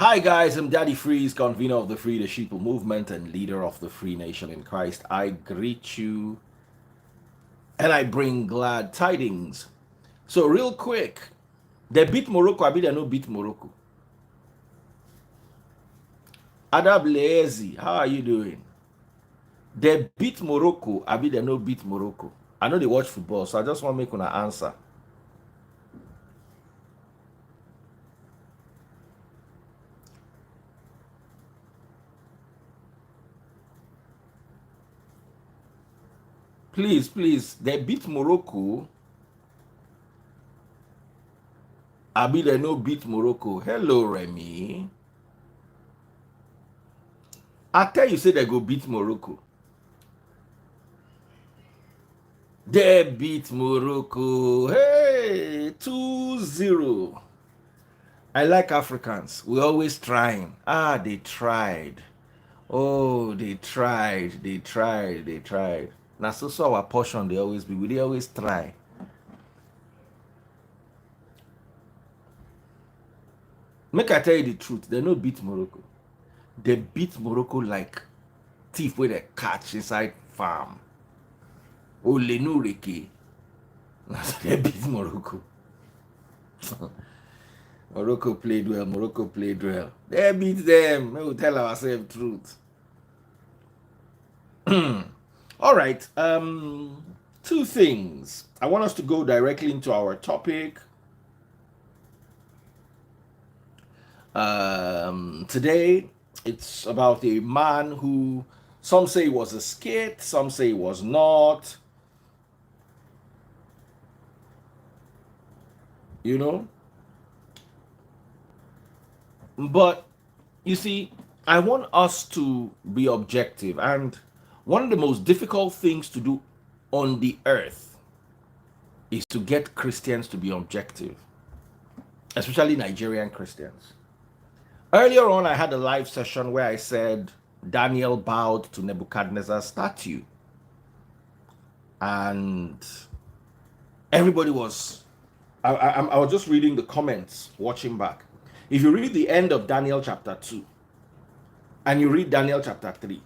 Hi guys, I'm Daddy Freeze, convener of the Free the Sheeple movement and leader of the Free Nation in Christ. I greet you and I bring glad tidings. So real quick, they beat Morocco, I be they no beat Morocco. Adab Lazy, how are you doing? They beat Morocco, I be they no beat Morocco. I know they watch football, so I just want to make an answer. Please, they beat Morocco. I be they no beat Morocco. Hello, Remy. I tell you, say they go beat Morocco. They beat Morocco. Hey, 2-0. I like Africans. We're always trying. They tried. Oh, they tried. Now, so our portion, they always be. They always try. Make I tell you the truth. They no beat Morocco. They beat Morocco like thief where they catch inside farm. Oh, Lenureke. They beat Morocco. Morocco played well. They beat them. We will tell ourselves truth. All right. Two things. I want us to go directly into our topic. Today, it's about a man who some say was a skit, some say was not. You know? But you see, I want us to be objective. And one of the most difficult things to do on the earth is to get Christians to be objective, especially Nigerian Christians. Earlier on, I had a live session where I said Daniel bowed to Nebuchadnezzar's statue. And everybody was, I was just reading the comments, watching back. If you read the end of Daniel chapter 2 and you read Daniel chapter 3,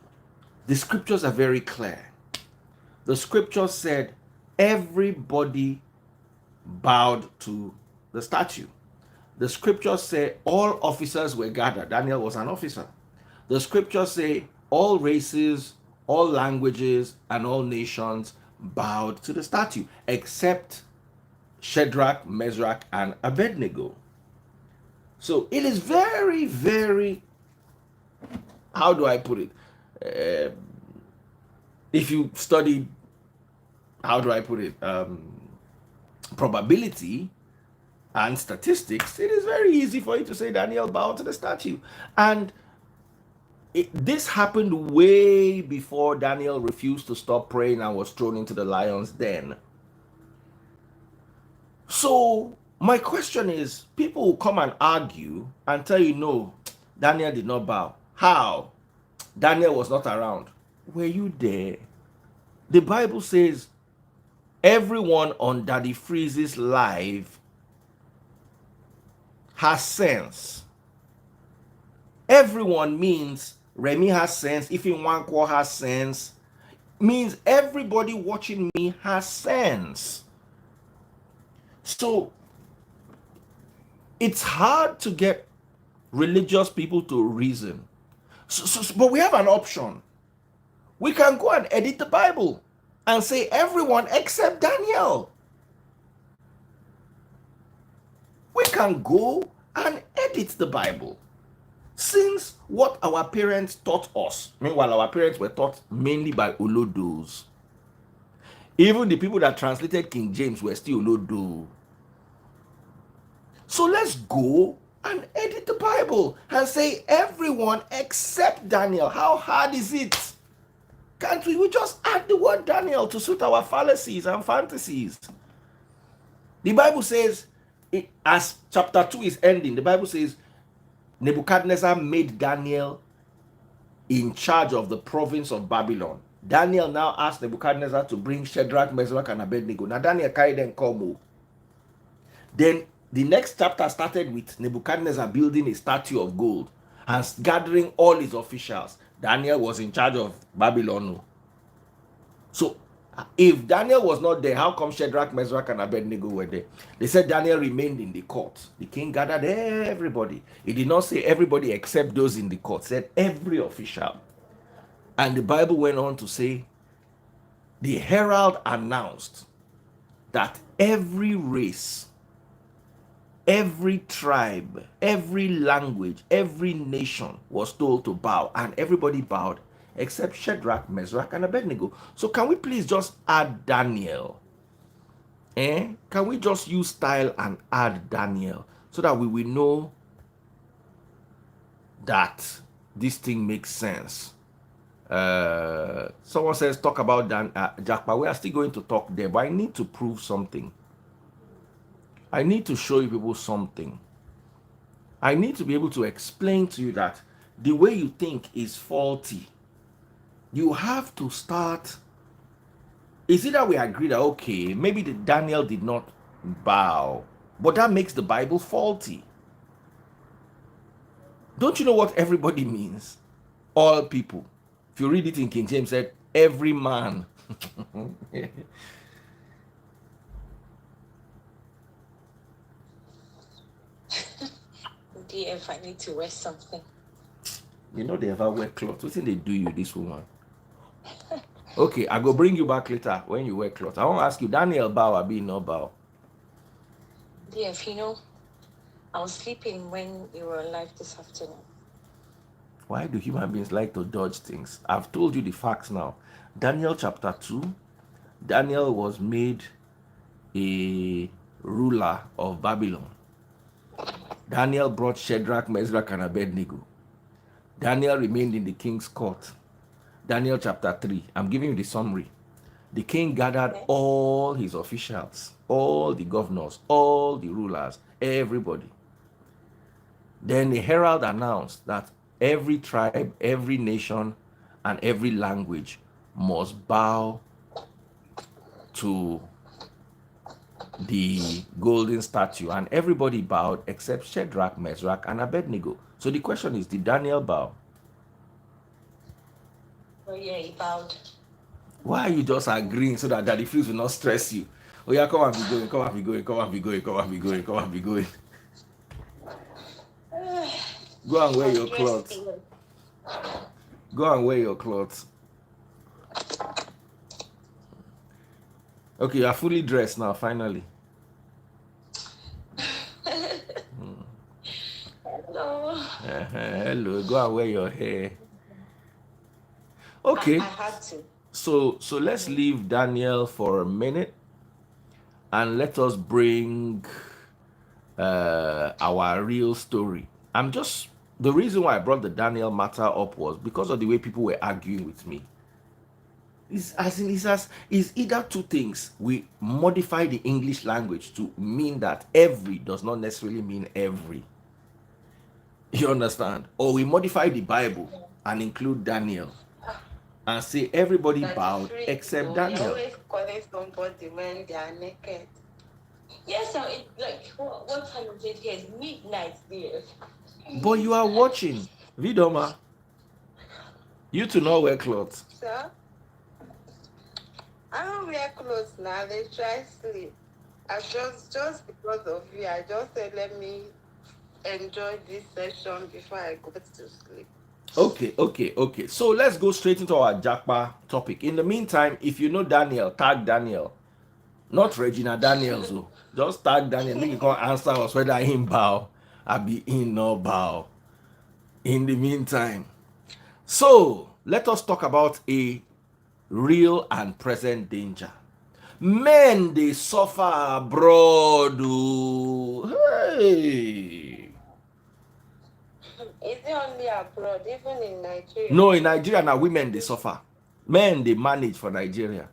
the scriptures are very clear. The scripture said everybody bowed to the statue. The scriptures say all officers were gathered. Daniel was an officer. The scriptures say all races, all languages, and all nations bowed to the statue, except Shadrach, Meshach, and Abednego. So it is very, very, how do I put it? If you study, how do I put it? Probability and statistics, it is very easy for you to say Daniel bowed to the statue. And this happened way before Daniel refused to stop praying and was thrown into the lion's den. So my question is, people will come and argue and tell you, no, Daniel did not bow. How? Daniel was not around. Were you there? The Bible says everyone on Daddy Freeze's live has sense. Everyone means Remy has sense. If Nwankwo has sense, means everybody watching me has sense. So it's hard to get religious people to reason. But we have an option. We can go and edit the Bible and say everyone except Daniel. We can go and edit the Bible. Since what our parents taught us, meanwhile our parents were taught mainly by Olodos. Even the people that translated King James were still Olodo. So let's go and edit the Bible and say everyone except Daniel. How hard is it? Can't we? We just add the word Daniel to suit our fallacies and fantasies. The Bible says, as chapter 2 is ending, the Bible says Nebuchadnezzar made Daniel in charge of the province of Babylon. Daniel now asked Nebuchadnezzar to bring Shadrach, Meshach, and Abednego. Now Daniel carried them come. Then The next chapter started with Nebuchadnezzar building a statue of gold and gathering all his officials. Daniel was in charge of Babylon. So if Daniel was not there, how come Shadrach, Meshach, and Abednego were there? They said Daniel remained in the court. The king gathered everybody. He did not say everybody except those in the court. He said every official. And the Bible went on to say, the herald announced that every race, every tribe, every language, every nation was told to bow, and everybody bowed except Shadrach, Meshach, and Abednego. So can we please just add Daniel? Can we just use style and add Daniel so that we will know that this thing makes sense? Someone says talk about Japa. We are still going to talk there, but I need to prove something. I need to show you people something. I need to be able to explain to you that the way you think is faulty. You have to start. Is it that we agree that okay, maybe the Daniel did not bow, but that makes the Bible faulty? Don't you know what everybody means? All people. If you read it in King James, said every man. DF, I need to wear something. You know they ever wear clothes. What thing they do you, this woman? Okay, I go bring you back later when you wear clothes. I want to ask you, Daniel bow or be no bow? DF, you know, I was sleeping when you were alive this afternoon. Why do human beings like to dodge things? I've told you the facts now. Daniel chapter 2, Daniel was made a ruler of Babylon. Daniel brought Shadrach, Meshach, and Abednego. Daniel remained in the king's court. Daniel chapter 3, I'm giving you the summary. The king gathered all his officials, all the governors, all the rulers, everybody. Then the herald announced that every tribe, every nation, and every language must bow to the golden statue, and everybody bowed except Shadrach, Meshach, and Abednego. So the question is, did Daniel bow? Oh yeah, he bowed. Why are you just agreeing so that Daddy Freeze will not stress you? Oh yeah, come and be going, come and be going, come and be going, come and be going, come and be going. Go and wear your clothes. Go and wear your clothes. Okay, you are fully dressed now, finally. Hello. Hello, go and wear your hair. Okay. I had to. So let's leave Daniel for a minute and let us bring our real story. The reason why I brought the Daniel matter up was because of the way people were arguing with me. It's either two things. We modify the English language to mean that every does not necessarily mean every. You understand? Or we modify the Bible and include Daniel and say everybody bowed except Daniel. You always calling somebody when they are naked. Yes, sir. Like what time is it here? It's midnight there. But you are watching. Vidoma. You to not wear clothes. Sir? I don't wear clothes now. They try sleep. I just because of you, I just said let me enjoy this session before I go to sleep. Okay. So let's go straight into our Japa topic. In the meantime, if you know Daniel, tag Daniel. Not Regina Daniels. Just tag Daniel. Make you can answer us whether him bow or be in no bow. In the meantime. So let us talk about a real and present danger. Men they suffer abroad. Hey. Is it only abroad, even in Nigeria? No, in Nigeria now women they suffer. Men they manage for Nigeria.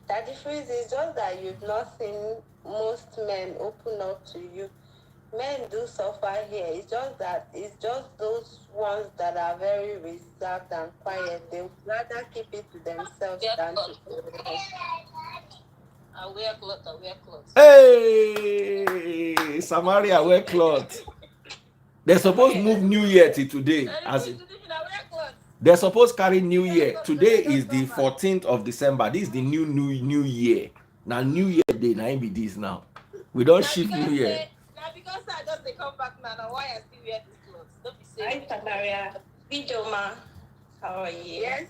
That difference is just that you've not seen most men open up to you. Men do suffer here. It's just those ones that are very reserved and quiet. They would rather keep it to themselves than to others. I wear clothes. I wear clothes. Hey, Samaria wear cloth. They're supposed to move New Year to today. As in, they're supposed to carry New Year. Today is the 14th of December. This is the new year. Now New Year day, now be this now. We don't shift New Year. Now because I just they come back now, why I still wear these clothes? Don't be saying. Hi, Samaria. Video ma. How are you? Yes,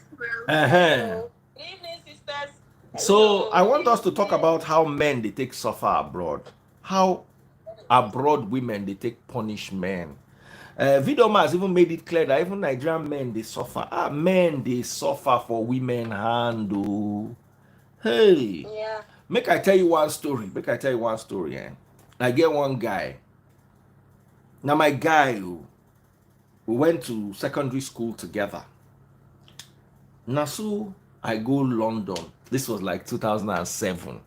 Uh-huh. Good evening, sisters. So I want us to talk about how men they take suffer abroad. How abroad women they take punish men. Vidoma has even made it clear that even Nigerian men they suffer. Men they suffer for women hand. Oh. Hey, Yeah. make I tell you one story. Eh? I get one guy. Now my guy, oh, we went to secondary school together. Nasu, I go London. This was like 2007,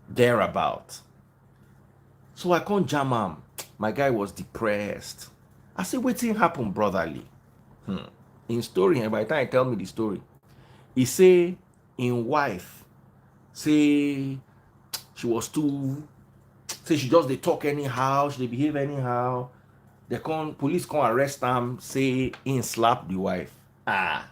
thereabout. So I can't jam him. My guy was depressed. I said, wetin happen, brotherly? In story, and by the time I tell me the story, he say in wife say she was too, say she just they talk anyhow, she dey behave anyhow. They come police come arrest am, say he slap the wife. I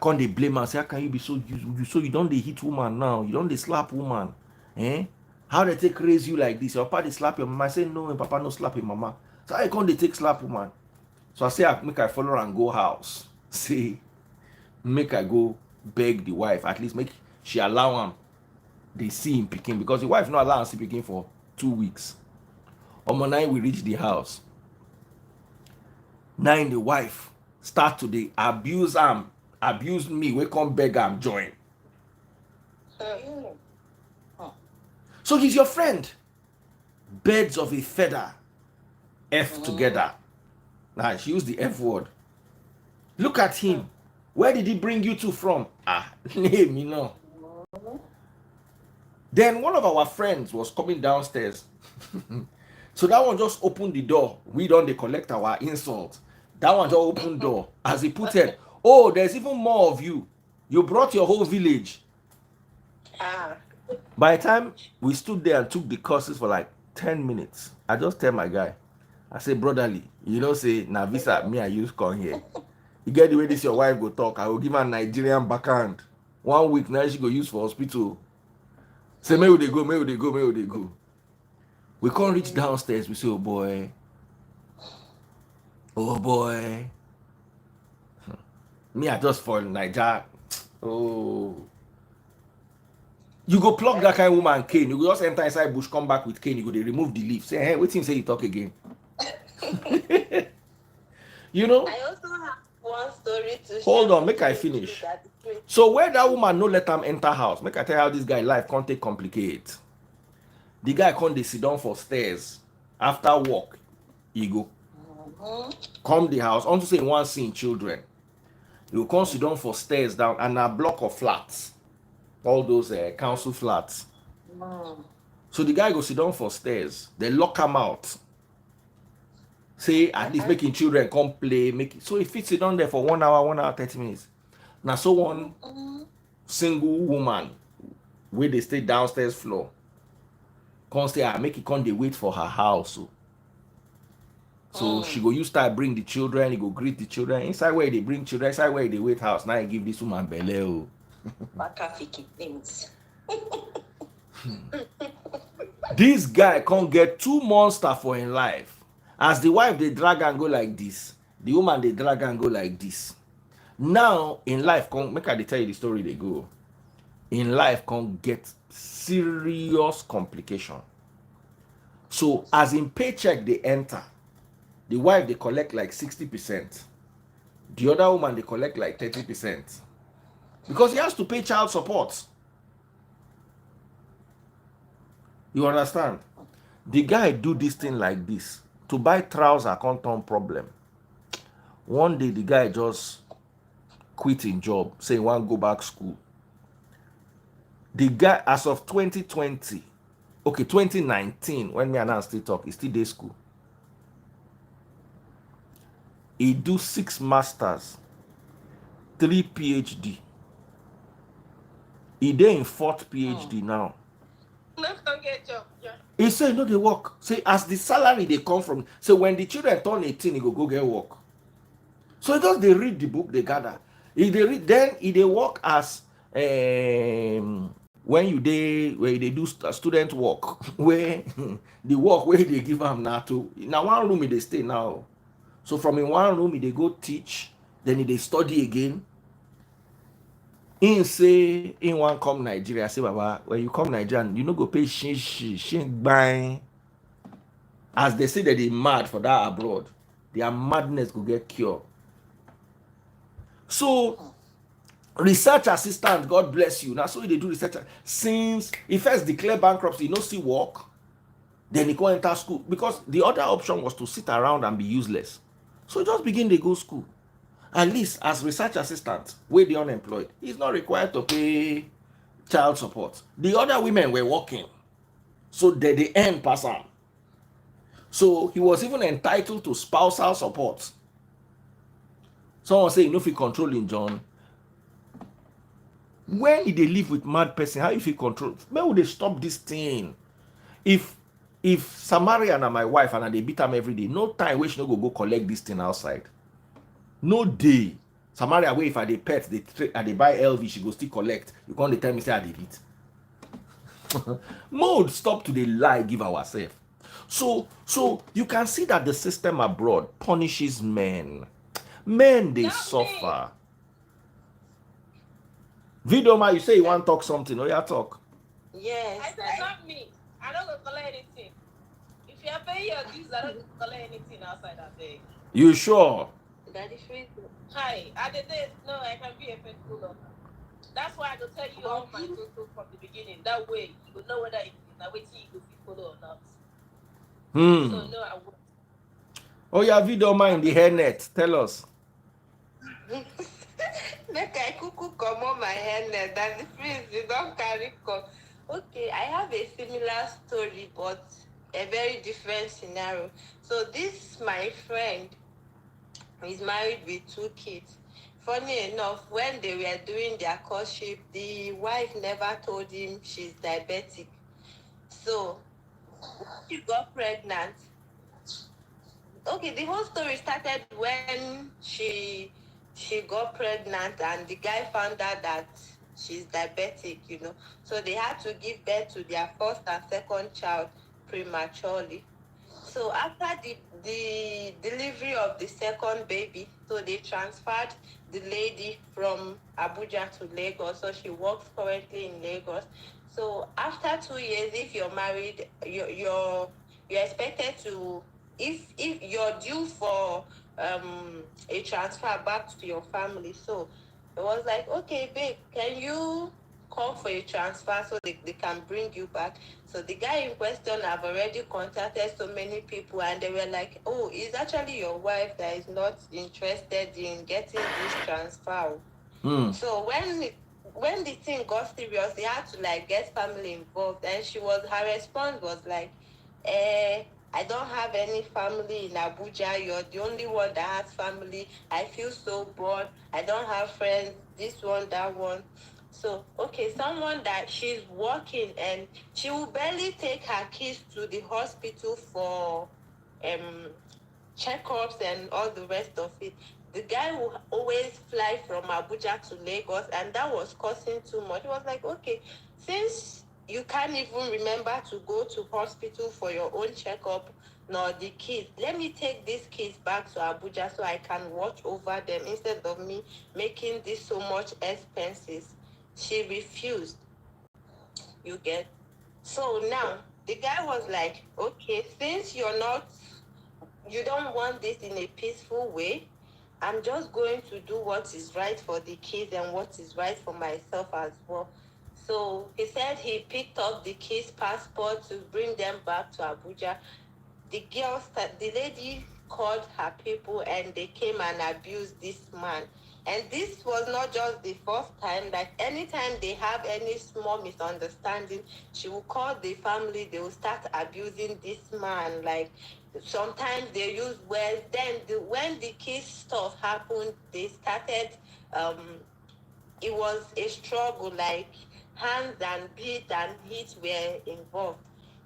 can't dey blame am, say how can you be so you don't dey hit woman now, you don't dey slap woman, eh? How they take raise you like this? Your papa dey slap your mama. I say no, your papa no slap your mama. So how you can't they take slap woman? So I say make I follow her and go house. See, make I go beg the wife, at least make she allow him they see him picking, because the wife not allow him see picking for 2 weeks. On night we reach the house. Now the wife start to the abuse him, abuse me, we come beg him join. So he's your friend. Birds of a feather, F together. Now she used the F word. Look at him. Where did he bring you two from? Name, you know. Then one of our friends was coming downstairs. So that one just opened the door. We don't they collect our insult. That one just opened door. As he put it, oh, there's even more of you. You brought your whole village. By the time we stood there and took the courses for like 10 minutes, I just tell my guy, I say, brotherly, you know, say, na visa, me and you come here. You get the way this your wife go talk, I will give her Nigerian backhand. 1 week now she go use for hospital. Say, may they go. We can't reach downstairs. We say, oh boy. Me, I just fall Niger. Oh. You go plug that kind of woman cane. You go just enter inside bush, come back with cane. You go they remove the leaf. Say, hey, wait till say you talk again. You know? I also have one story to share. Hold on, make I finish. So where that woman no let them enter house, make I tell you how this guy life can't take complicate. The guy can't they sit down for stairs. After work, he go come the house. On to say one scene children. You come sit down for stairs down and a block of flats. All those council flats. So the guy go sit down for stairs. They lock him out. Say at least making children come play. Make it. So if it sit down there for 1 hour, 30 minutes. Now so one single woman where they stay downstairs floor. Come stay make it come they wait for her house. So she go use start bring the children, he go greet the children. Inside where they bring children, inside where they wait house. Now he give this woman belly. This guy can't get 2 monsters for his life. As the wife they drag and go like this, the woman they drag and go like this. Now in life, make I tell you the story they go. In life can get serious complication. So as in paycheck they enter, the wife they collect like 60%. The other woman they collect like 30%. Because he has to pay child support. You understand? The guy do this thing like this. To buy trousers can't turn problem. One day the guy just quit his job, say he want to go back school. The guy, as of 2020, 2019, when me and I still talk, he still day school. He do 6 masters, 3 PhD. He dey in 4th PhD now. Let's go get job. Yeah. He say no dey work. Say as the salary dey come from, say when the children turn 18, he go get work. So he just dey read the book, dey gather. He dey read, then he dey work as when you dey do student work, where the work where they give am na to na one room he dey stay now. So from in one room he dey go teach, then he dey study again. Him say him wan come Nigeria. Say baba, when you come Nigeria, you no go pay shin bang. As they say that they mad for that abroad, their madness go get cured. So research assistant, God bless you. Now so they do research. Since he first declare bankruptcy, he no see work, then he go enter school, because the other option was to sit around and be useless. So just begin to go school. At least as research assistant, where they unemployed, he's not required to pay child support. The other women were working, so they earn pass on. So he was even entitled to spousal support. Someone say you know if he controlling John. When they live with mad person, how if he control? When would they stop this thing? If Samaria and my wife and they beat them every day, no time where she no go collect this thing outside. No day. Samaria way if I dey pet, they buy LV, she go still collect. You can't tell me say I dey beat. Mode stop to the lie, give ourselves. So you can see that the system abroad punishes men. Men they suffer. Vidoma, you say you want to talk something. Oh, yeah, talk. Yes. I said not me. I don't go collect anything. If you are paying your dues, I don't go collect anything outside that day. You sure? That is free. Hi, at the day, no, I can be a faithful owner. That's why I go tell you all my total from the beginning. That way, you will know whether it is a way you go follow or not. So no, I won't. Oh yeah, Vidoma in the hairnet. Tell us. Make I cuckoo come on my hairnet. That the prince you don't carry come. Okay, I have a similar story, but a very different scenario. So this my friend is married with 2 kids. Funny enough, when they were doing their courtship, the wife never told him she's diabetic. So she got pregnant. Okay, the whole story started when she got pregnant and the guy found out that she's diabetic, So they had to give birth to their first and second child prematurely. So after the delivery of the second baby, so they transferred the lady from Abuja to Lagos. So she works currently in Lagos. So after 2 years, if you're married, you're expected to, if you're due for a transfer back to your family. So it was like, okay, babe, can you call for a transfer so they can bring you back? So the guy in question have already contacted so many people, and they were like, oh, it's actually your wife that is not interested in getting this transfer. So when the thing got serious, they had to get family involved, and her response was like, I don't have any family in Abuja. You're the only one that has family. I feel so bored. I don't have friends. This one, that one. So, okay, someone that she's working and she will barely take her kids to the hospital for checkups and all the rest of it. The guy will always fly from Abuja to Lagos, and that was costing too much. It was like, okay, since you can't even remember to go to hospital for your own checkup, nor the kids, let me take these kids back to Abuja so I can watch over them instead of me making this so much expenses. She refused. You get? So now the guy was like, okay, since you don't want this in a peaceful way, I'm just going to do what is right for the kids and what is right for myself as well. So he said he picked up the kids' passport to bring them back to Abuja. The lady called her people and they came and abused this man. And this was not just the first time. Like anytime they have any small misunderstanding, she will call the family, they will start abusing this man. Like sometimes they use words. Then when the kids stuff happened, they started it was a struggle. Like hands and beat and hit were involved.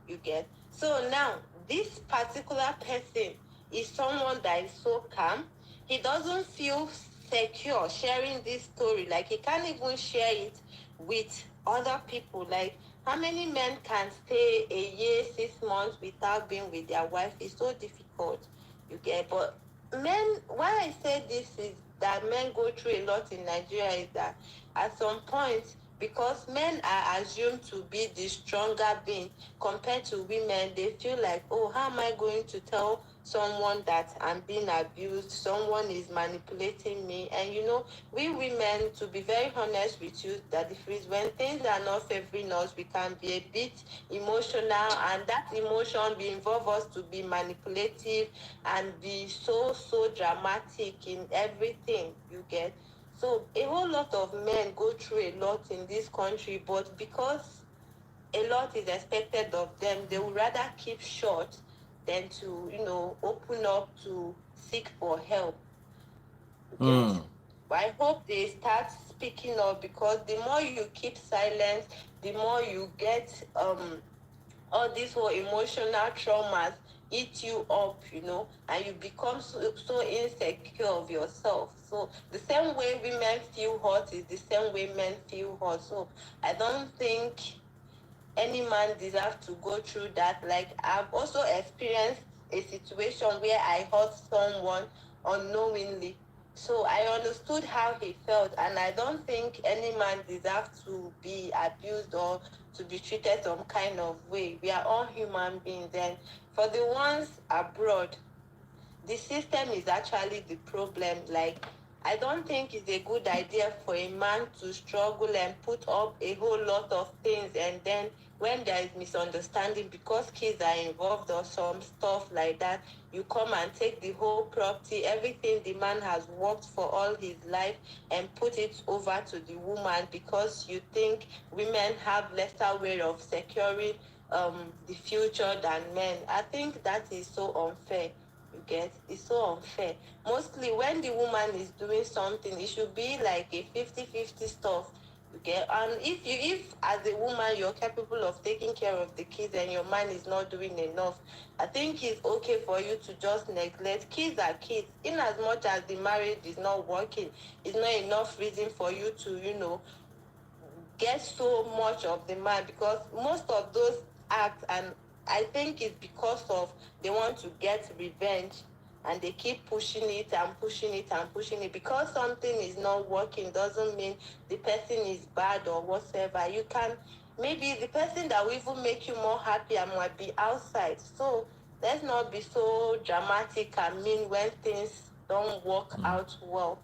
You get? So now, this particular person is someone that is so calm. He doesn't feel secure sharing this story. Like, he can't even share it with other people. Like, how many men can stay a year, 6 months without being with their wife? It's so difficult. You get? But men, why I say this is that men go through a lot in Nigeria is that at some point, because men are assumed to be the stronger being compared to women, they feel like, oh, how am I going to tell someone that I'm being abused, someone is manipulating me? And we women, to be very honest with you, that the freeze, when things are not favoring us, we can be a bit emotional, and that emotion will involve us to be manipulative and be so dramatic in everything. You get? So a whole lot of men go through a lot in this country, but because a lot is expected of them, they would rather keep short than to, open up to seek for help. You get? But I hope they start speaking up, because the more you keep silent, the more you get all these whole emotional traumas eat you up, and you become so insecure of yourself. So the same way women feel hurt is the same way men feel hurt. So I don't think any man deserves to go through that. Like, I've also experienced a situation where I hurt someone unknowingly. So I understood how he felt, and I don't think any man deserves to be abused or to be treated some kind of way. We are all human beings. And for the ones abroad, the system is actually the problem. Like, I don't think it's a good idea for a man to struggle and put up a whole lot of things, and then when there is misunderstanding because kids are involved or some stuff like that, you come and take the whole property, everything the man has worked for all his life, and put it over to the woman because you think women have lesser way of securing the future than men. I think that is so unfair. You get? It's so unfair. Mostly when the woman is doing something, it should be like a 50-50 stuff. You get? And if as a woman you're capable of taking care of the kids and your man is not doing enough, I think it's okay for you to just neglect. Kids are kids. In as much as the marriage is not working, it's not enough reason for you to, get so much of the man, because most of those acts, and I think it's because of they want to get revenge, and they keep pushing it and pushing it and pushing it. Because something is not working doesn't mean the person is bad or whatever. You can, maybe the person that will even make you more happy and might be outside. So let's not be so dramatic and mean when things don't work out well.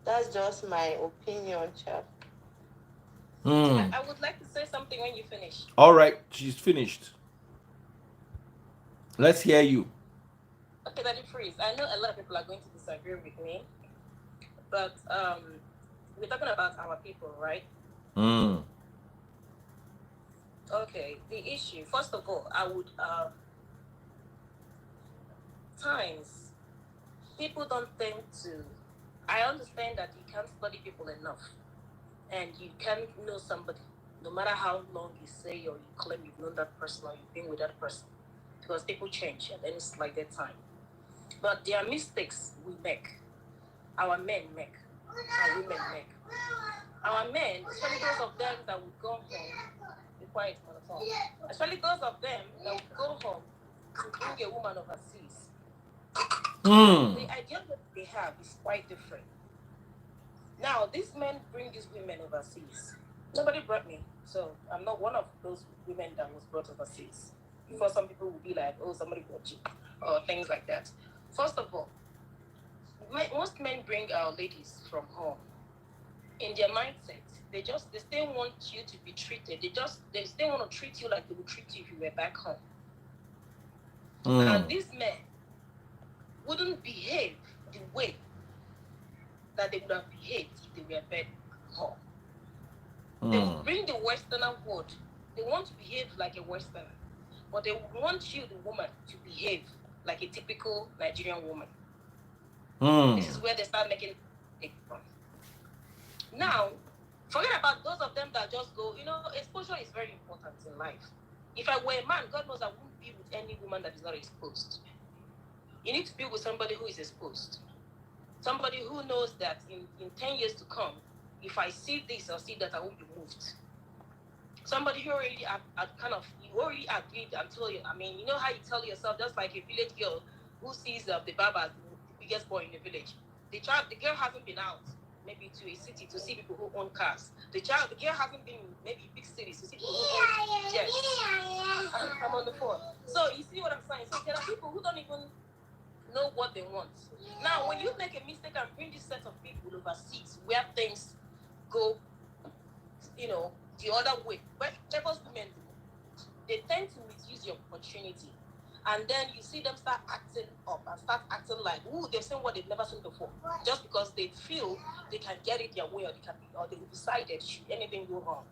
That's just my opinion, chap. I would like to say something when you finish. All right, she's finished. Let's hear you. Okay, Daddy Freeze. I know a lot of people are going to disagree with me, but we're talking about our people, right? Okay, the issue. First of all, I would times people don't think to. I understand that you can't study people enough, and you can't know somebody, no matter how long you say or you claim you've known that person or you've been with that person, because people change and then it's like that time. But there are mistakes we make, our men make, our women make. Our men, especially those of them that would go home, be quiet on the phone, especially those of them that would go home to bring a woman overseas. The idea that they have is quite different. Now, these men bring these women overseas. Nobody brought me, so I'm not one of those women that was brought overseas. Before, some people would be like, oh, somebody brought you, or things like that. First of all, most men bring our ladies from home. In their mindset, they still want you to be treated. They still want to treat you like they would treat you if you were back home. And these men wouldn't behave the way that they would have behaved if they were back home. They will bring the Westerner word. They want to behave like a Westerner, but they want you, the woman, to behave like a typical Nigerian woman. This is where they start making it from. Now, Forget about those of them that just go, exposure is very important in life. If I were a man, God knows I wouldn't be with any woman that is not exposed. You need to be with somebody who is exposed. Somebody who knows that in 10 years to come, if I see this or see that, I won't be moved. Somebody who already you already agreed and told you. You know how you tell yourself, just like a village girl who sees the Baba as the biggest boy in the village. The girl hasn't been out maybe to a city to see people who own cars. The girl hasn't been maybe big cities to see people who own jets. I'm on the phone. So you see what I'm saying? So there are people who don't even know what they want. Now, when you make a mistake and bring this set of people overseas where things go, the other way, where Lagos women do, they tend to misuse the opportunity. And then you see them start acting up and start acting like, they've seen what they've never seen before. Just because they feel they can get it their way or they decided should anything go wrong.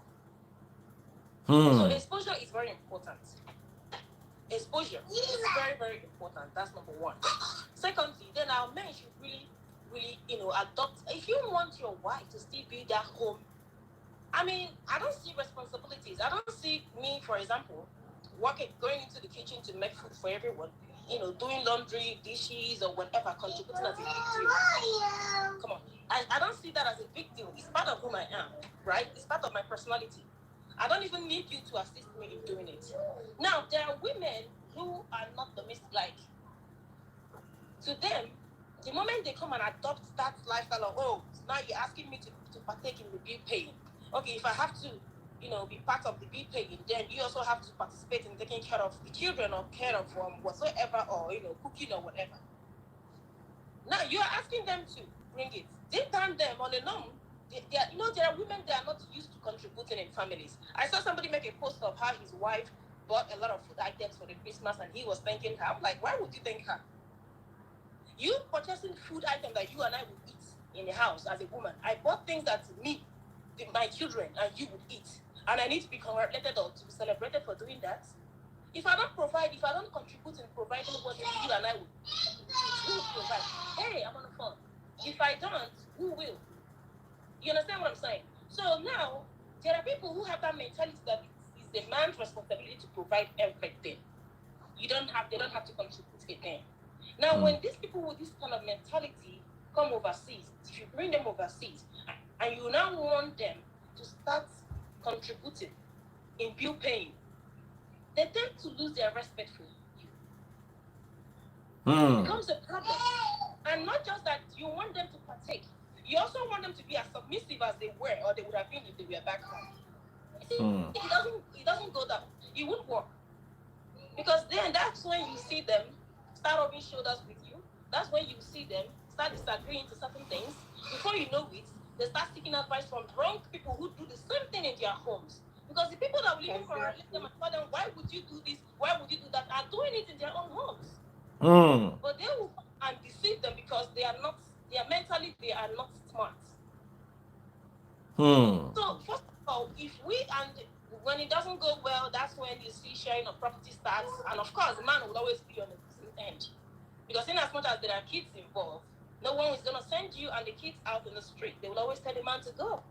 So exposure is very important. Exposure is very, very important. That's number one. Secondly, then our men should really, really, adopt. If you want your wife to still be that home, I don't see responsibilities. I don't see me, for example, going into the kitchen to make food for everyone, doing laundry, dishes, or whatever, contributing as a big deal. Come on. I don't see that as a big deal. It's part of who I am, right? It's part of my personality. I don't even need you to assist me in doing it. Now, there are women who are not domestic, like, to them, the moment they come and adopt that lifestyle of, now you're asking me to partake in the bill paying. Okay, if I have to, be part of the bill paying, then you also have to participate in taking care of the children or care of whatsoever, or, cooking or whatever. Now, you're asking them to bring it. Deep down them on the norm, there are women that are not used to contributing in families. I saw somebody make a post of how his wife bought a lot of food items for the Christmas and he was thanking her. I'm like, why would you thank her? You purchasing food items that you and I would eat in the house as a woman. I bought things that me, my children, and you would eat. And I need to be congratulated or to be celebrated for doing that. If I don't contribute in providing what you and I would eat, who will provide? Hey, I'm on the phone. If I don't, who will? You understand what I'm saying? So now, there are people who have that mentality that it's the man's responsibility to provide everything. They don't have to contribute again. Now, when these people with this kind of mentality come overseas, if you bring them overseas, and you now want them to start contributing in bill paying, they tend to lose their respect for you. It becomes a problem. And not just that you want them to partake, you also want them to be as submissive as they were or they would have been if they were back home. You see, it doesn't go down. It won't work. Because then that's when you see them start rubbing shoulders with you. That's when you see them start disagreeing to certain things. Before you know it, they start seeking advice from wrong people who do the same thing in their homes. Because the people that will even correlate them and tell them, why would you do this? Why would you do that? Are doing it in their own homes. But they will and deceive them because they are mentally they are not smart. So first of all, when it doesn't go well, that's when you see sharing of property starts, and of course, the man will always be on the losing end, because in as much as there are kids involved, no one is gonna send you and the kids out in the street. They will always tell the man to go.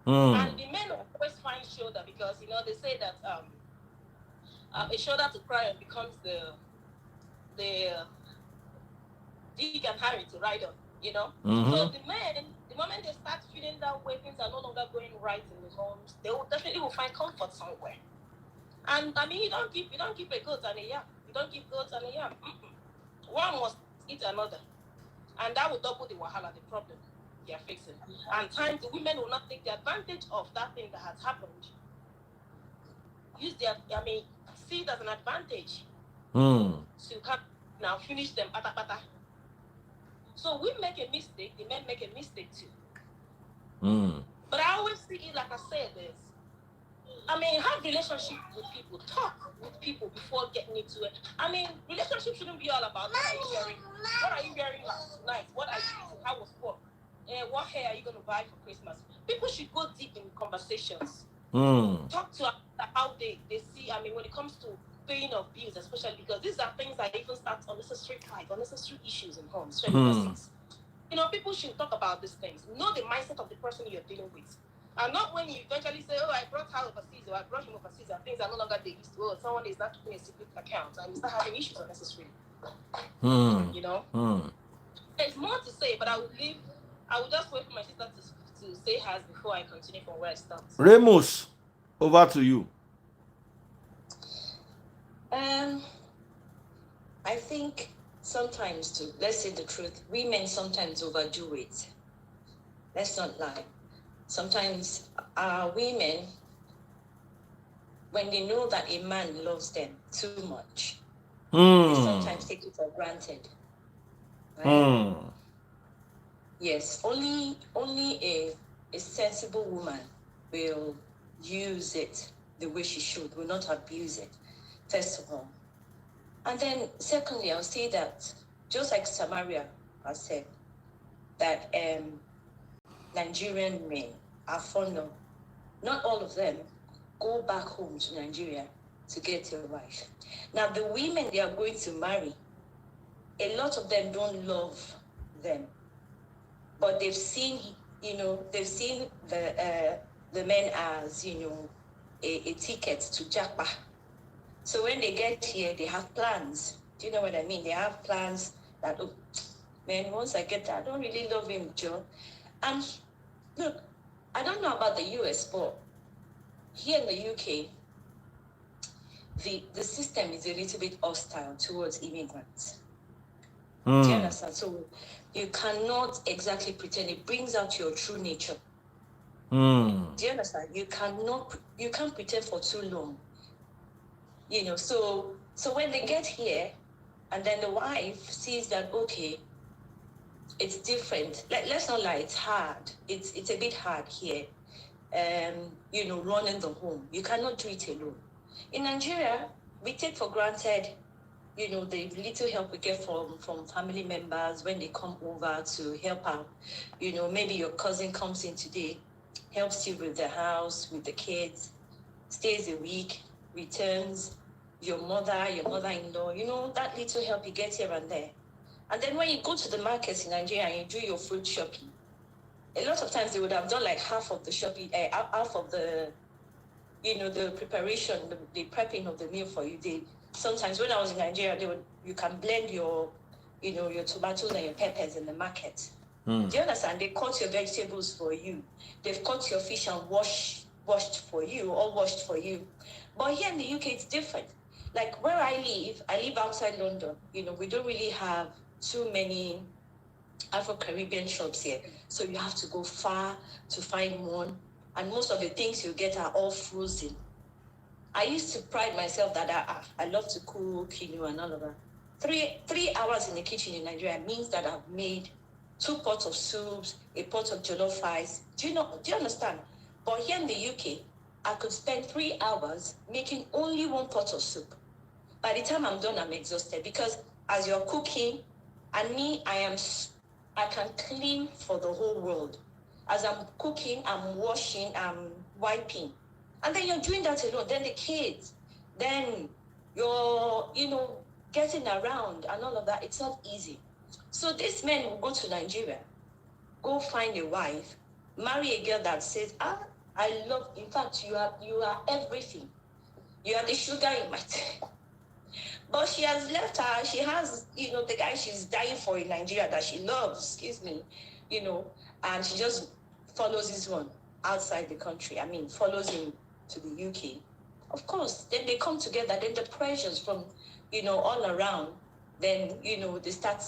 And the men will always find shoulder because they say that a shoulder to cry on becomes the Dig and Harry to ride on. So the men, the moment they start feeling that way, things are no longer going right in the homes, they will definitely find comfort somewhere. And you don't keep a goat and a yam. You don't keep goats and a yam. One must eat another, and that will double the wahala, the problem they are facing. And times the women will not take the advantage of that thing that has happened. See it as an advantage to come now finish them pata pata. So we make a mistake, the men make a mistake too. But I always see it like I said this. Have relationship with people, talk with people before getting into it. Relationship shouldn't be all about what are you wearing last night? What are you eating? How was work? What hair are you gonna buy for Christmas? People should go deep in conversations. Talk to how they see, when it comes to paying of bills, especially because these are things that even start unnecessary fight, unnecessary issues in homes. People should talk about these things. Know the mindset of the person you're dealing with. And not when you eventually say, oh, I brought her overseas or I brought him overseas and things are no longer they used to. Oh, someone is not keeping a secret account and you start having issues unnecessarily. There's more to say, but I will just wait for my sister to say hers before I continue from where I stopped. Remus, over to you. I think sometimes, let's say the truth, women sometimes overdo it. Let's not lie. Sometimes women, when they know that a man loves them too much, they sometimes take it for granted. Right? Yes, only a sensible woman will use it the way she should, will not abuse it, first of all. And then secondly, I'll say that, just like Samaria has said, that Nigerian men are fond of, not all of them go back home to Nigeria to get a wife. Now, the women they are going to marry, a lot of them don't love them, but they've seen the men as, a ticket to Japa. So when they get here, they have plans. Do you know what I mean? They have plans that, oh, man, once I get there, I don't really love him, Joe. And look, I don't know about the US, but here in the UK, the system is a little bit hostile towards immigrants. Do you understand? So you cannot exactly pretend. It brings out your true nature. Do you understand? You can't pretend for too long. So when they get here, and then the wife sees that, okay, it's different. Let's not lie, it's hard. It's a bit hard here. Running the home. You cannot do it alone. In Nigeria, we take for granted, the little help we get from family members when they come over to help out. Maybe your cousin comes in today, helps you with the house, with the kids, stays a week, returns, your mother-in-law, that little help you get here and there. And then when you go to the markets in Nigeria and you do your food shopping, a lot of times they would have done like half of the shopping, half of the, the preparation, the prepping of the meal for you. Sometimes when I was in Nigeria, you can blend your tomatoes and your peppers in the market. Do you understand? They cut your vegetables for you. They've cut your fish and washed for you. But here in the UK, it's different. Like where I live outside London. We don't really have too many Afro-Caribbean shops here. So you have to go far to find one. And most of the things you get are all frozen. I used to pride myself that I love to cook, and all of that. 3 hours in the kitchen in Nigeria means that I've made 2 pots of soups, a pot of jollof rice. Do you understand? But here in the UK, I could spend 3 hours making only 1 pot of soup. By the time I'm done, I'm exhausted because as you're cooking, and me, I can clean for the whole world. As I'm cooking, I'm washing, I'm wiping. And then you're doing that alone. Then the kids, then you're, getting around and all of that. It's not easy. So these men will go to Nigeria, go find a wife, marry a girl that says, I love, in fact, you are everything. You are the sugar in my tea. But she has left her, she has, the guy she's dying for in Nigeria that she loves, and she just follows this one outside the country. Follows him to the UK. Of course, then they come together, then the pressures from, all around, then, they start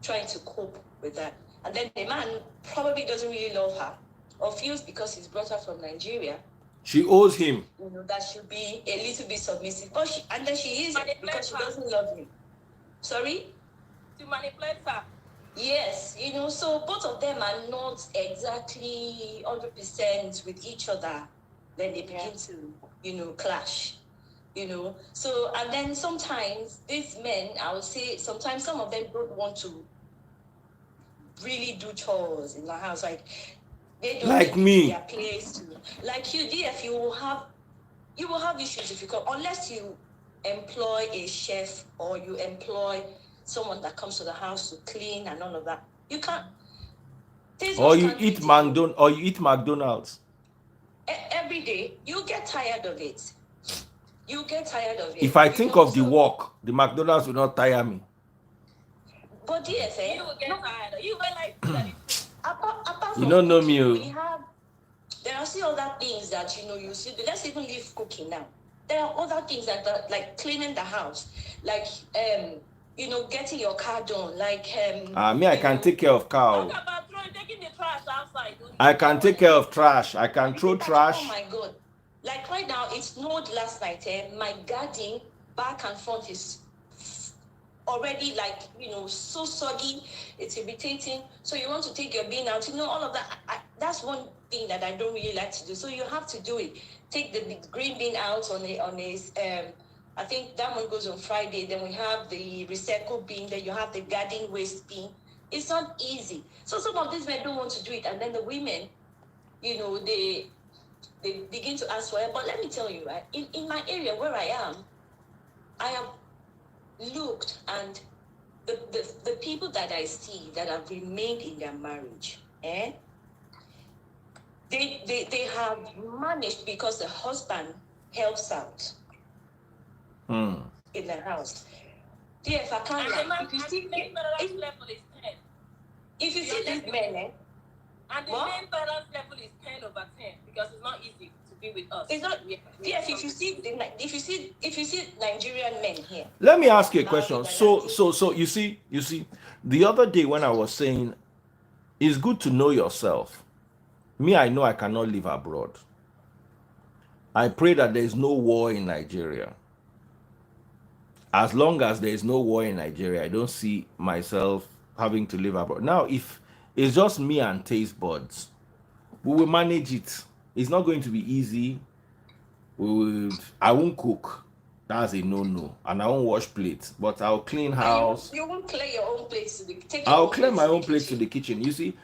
trying to cope with that. And then the man probably doesn't really love her or feels because he's brought her from Nigeria. She owes him. That should be a little bit submissive. And then she is because she doesn't love him. Sorry? To manipulate her. Yes, so both of them are not exactly 100% with each other. Then they begin to, clash. So, and then sometimes these men, I would say, sometimes some of them don't want to really do chores in the house. Like, they don't like me. Their place to, like you, DF, you will have issues if you come, unless you employ a chef or you employ someone that comes to the house to clean and all of that. You can't. Taste Or buds you can do eat it alone. McDonald's. Every day, you get tired of it. You get tired of If it, I you think know. of the So, work, the McDonald's will not tire me. but yes, You will get no, tired. You will like food that is food. apart You from don't know cooking, me. we have, there are still other things that, you see. Let's even leave cooking now. There are other things that are like cleaning the house, like getting your car done, like Me, I can take care of Talk cow. about taking the trash outside. I can take care of trash. I can throw Oh trash. my God! Like right now, it snowed last night. My garden back and front is already so soggy. It's irritating. So you want to take your bin out. All of that. That's one thing that I don't really like to do. So you have to do it. Take the green bin out on a I think that one goes on Friday. Then we have the recycle bin. Then you have the garden waste bin. It's not easy. So some of these men don't want to do it, and then the women, they begin to ask for it. But let me tell you, right, in my area where I am, I have looked, and the people that I see that have remained in their marriage, they have managed because the husband helps out in the house. Yes, I can't lie. If you see these men, and the main balance level is 10 over 10 because it's not easy to be with us. It's not. Yes, if you see Nigerian men here. Let me ask you a question. So you see, the other day when I was saying it's good to know yourself. Me, I know I cannot live abroad. I pray that there is no war in Nigeria. As long as there is no war in Nigeria, I don't see myself having to live abroad. Now, if it's just me and taste buds, we will manage it. It's not going to be easy. I won't cook. That's a no-no. And I won't wash plates. But I'll clean house. You won't clear your own plates to I'll clear my own plates to the kitchen. You see,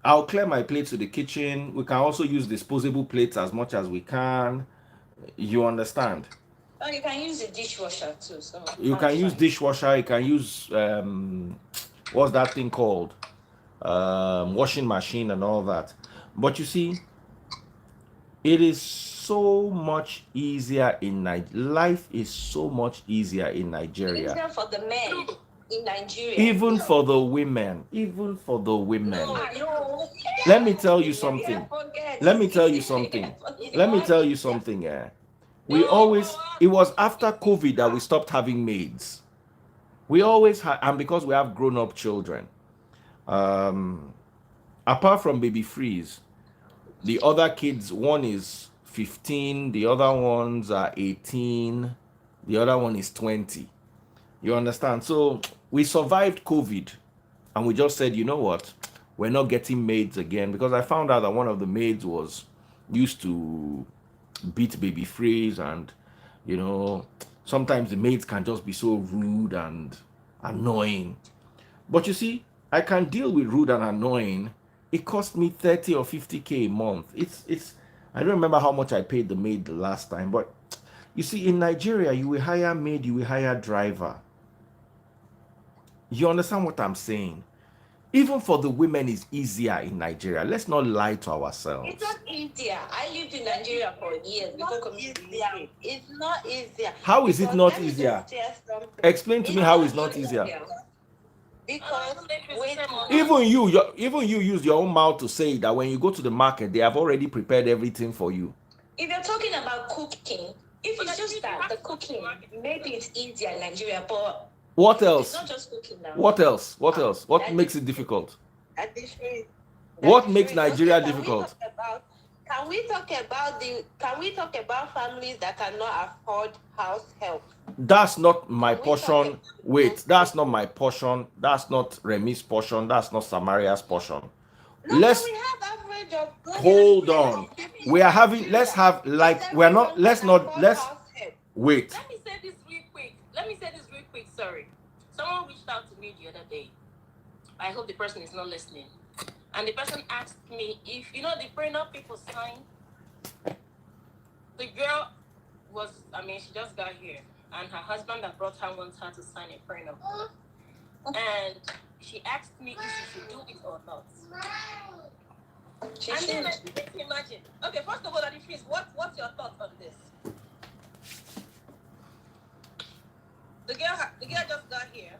I'll clear my plates to the kitchen. We can also use disposable plates as much as we can. You understand? Oh, you can use the dishwasher too. So You can use dishwasher. You can use what's that thing called? Washing machine and all that. But you see, it is so much easier in Nigeria. Life is so much easier in Nigeria. Easier for the men in Nigeria. Even for the women. Even for the women. No. Let me tell you something. Let me tell you something. Let me tell you something. It was after COVID that we stopped having maids. We always had, and because we have grown-up children, apart from baby freeze, the other kids, one is 15, the other ones are 18, the other one is 20. You understand? So we survived COVID, and we just said, you know what, we're not getting maids again, because I found out that one of the maids was used to beat baby freeze, and sometimes the maids can just be so rude and annoying. But you see, I can deal with rude and annoying. It cost me 30 or 50K a month. It's I don't remember how much I paid the maid the last time, but you see, in Nigeria, you will hire maid, you will hire driver. You understand what I'm saying? Even for the women, it's easier in Nigeria. Let's not lie to ourselves. It's not easier. I lived in Nigeria for years before coming to the UK. It's not easier. How is it not easier? Explain to me how it's not easier. Because even you use your own mouth to say that when you go to the market, they have already prepared everything for you. If you're talking about cooking, if it's just that the cooking, maybe it's easier in Nigeria, but what else? It's not just cooking now. What else? What makes it difficult? What makes Nigeria difficult? Can we talk about families that cannot afford house help? That's not my portion. Wait, that's not my portion. That's not Remi's portion. That's not Samaria's portion. No, let's we have average of hold on. We are having. Let's have like we're not. Let's not. Let's wait. Let me say this real quick. Sorry, someone reached out to me the other day. I hope the person is not listening. And the person asked me if the prenup people signed. The girl was, she just got here, and her husband that brought her wants her to sign a prenup. And she asked me if she should do it or not. She And should. then I begin to imagine. Okay, first of all, Daddy Freeze, what's your thoughts on this? The girl just got here,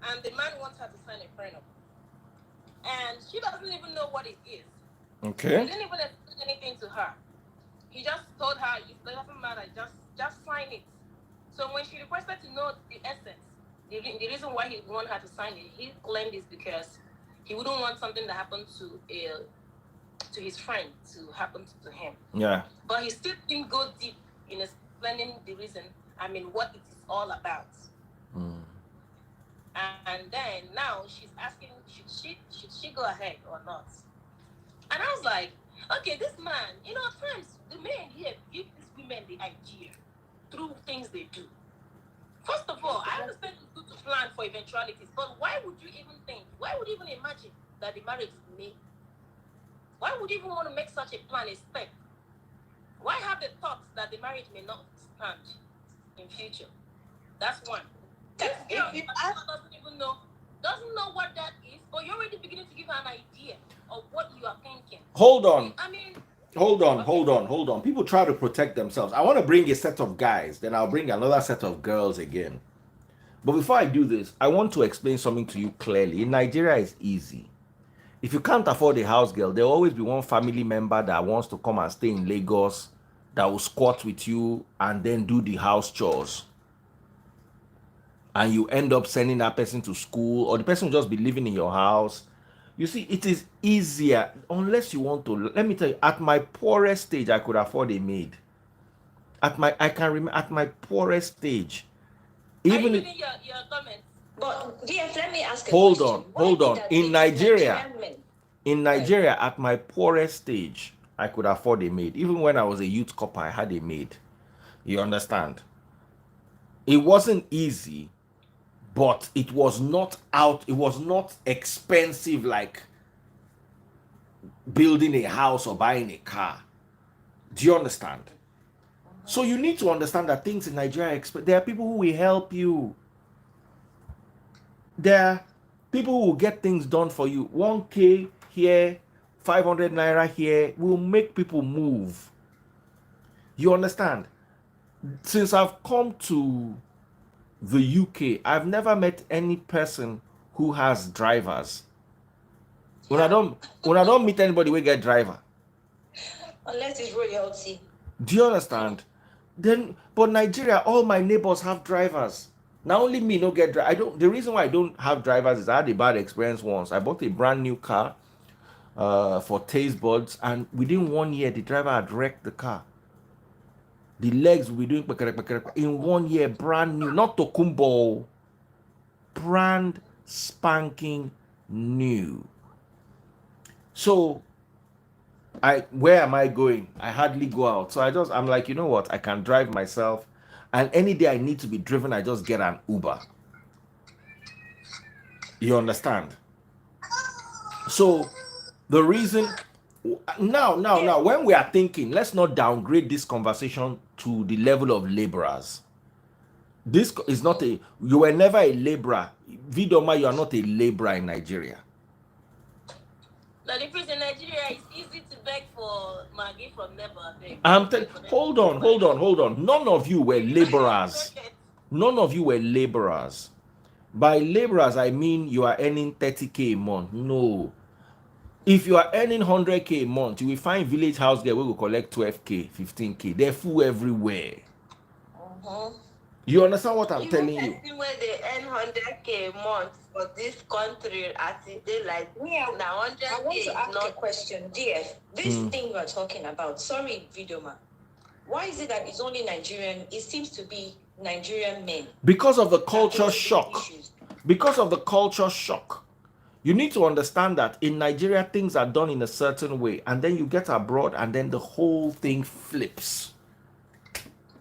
and the man wants her to sign a prenup, and she doesn't even know what it is. Okay. He didn't even explain anything to her. He just told her, it doesn't matter, just sign it. So when she requested to know the essence, the reason why he wanted her to sign it, he claimed is because he wouldn't want something that happened to his friend to happen to him. Yeah. But he still didn't go deep in explaining the reason, what it is all about. And then now she's asking, should she go ahead or not? And I was like, okay, this man, at times the men here give these women the idea through things they do. First of all, I understand it's good to plan for eventualities, but why would you even imagine that the marriage is made? Why would you even want to make such a plan a step? Why have the thoughts that the marriage may not stand in future? That's one. This girl doesn't know what that is, but you're already beginning to give her an idea of what you are thinking. Hold on. Hold on. People try to protect themselves. I want to bring a set of guys, then I'll bring another set of girls again. But before I do this, I want to explain something to you clearly. In Nigeria, it's easy. If you can't afford a house girl, there will always be one family member that wants to come and stay in Lagos that will squat with you and then do the house chores. And you end up sending that person to school, or the person will just be living in your house. You see, it is easier unless you want to. Let me tell you, at my poorest stage, I could afford a maid. At my poorest stage. Even your comments. But DF, let me ask a hold question. Hold on. In Nigeria, at my poorest stage, I could afford a maid. Even when I was a youth copper, I had a maid. You understand? It wasn't easy, but it was not expensive like building a house or buying a car. Do you understand? So you need to understand that things in Nigeria, there are people who will help you. There are people who will get things done for you. 1K here, 500 naira here will make people move. You understand? Since I've come to the UK, I've never met any person who has drivers. When I don't meet anybody who get driver. Unless it's royalty. Do you understand? But Nigeria, all my neighbors have drivers. Now only me no get driver. The reason why I don't have drivers is I had a bad experience once. I bought a brand new car for taste buds, and within 1 year the driver had wrecked the car. The legs will be doing in 1 year, brand new, not Tokumbo, brand spanking new. So where am I going? I hardly go out. So I'm like, you know what? I can drive myself. And any day I need to be driven, I just get an Uber. You understand? So the reason now, when we are thinking, let's not downgrade this conversation to the level of laborers. This is not you were never a laborer. Vidoma, you are not a laborer in Nigeria. The difference in Nigeria, it's easy to beg for Maggie from neighbor. Hold on. None of you were laborers. None of you were laborers. By laborers, I mean you are earning 30K a month. No. If you are earning 100K a month, you will find village house girl who will collect 12K, 15K. They're full everywhere. You understand what I'm telling you? Even when they earn 100K a month for this country, as they like me, now 100K. I want to ask a question, DF. This thing we're talking about, sorry, Vidoma. Why is it that it's only Nigerian? It seems to be Nigerian men. Because of the culture shock. Because of the culture shock. You need to understand that in Nigeria, things are done in a certain way, and then you get abroad, and then the whole thing flips.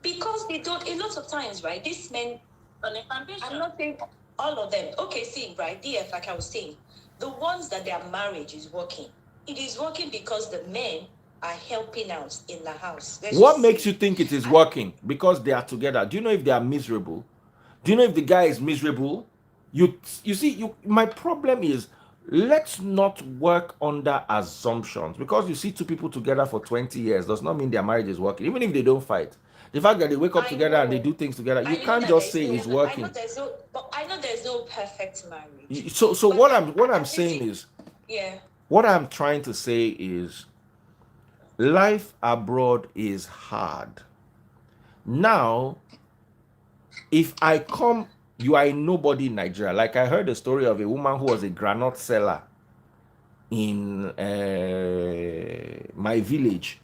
Because they don't, a lot of times, right, these men, I'm not saying all of them. Okay, see, right, DF, like I was saying, the ones that their marriage is working, it is working because the men are helping out in the house. What makes you think it is working? Because they are together. Do you know if they are miserable? Do you know if the guy is miserable? You see, my problem is, let's not work under assumptions, because you see two people together for 20 years does not mean their marriage is working, even if they don't fight. The fact that they wake up I together and they know. do things together, you I know can't that just there's say no. it's I know working. there's no. But I know there's no perfect marriage. So But what I'm I just saying think, is, yeah. what I'm trying to say is, life abroad is hard. Now, if I come, you are a nobody in Nigeria. Like, I heard the story of a woman who was a granite seller in my village.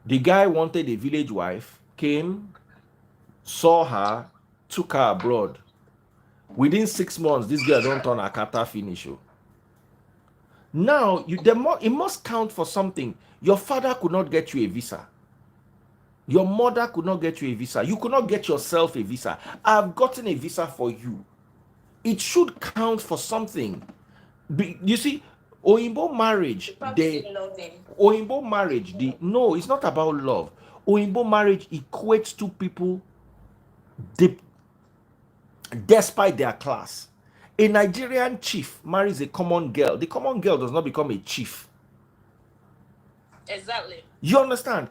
The guy wanted a village wife, came, saw her, took her abroad. Within 6 months, this girl don't turn her kata finish. Oh. Now, it must count for something. Your father could not get you a visa. Your mother could not get you a visa. You could not get yourself a visa. I've gotten a visa for you. It should count for something. You see, Oyinbo marriage, You probably didn't love him. Oyinbo marriage, no, it's not about love. Oyinbo marriage equates to people despite their class. A Nigerian chief marries a common girl. The common girl does not become a chief. Exactly. You understand?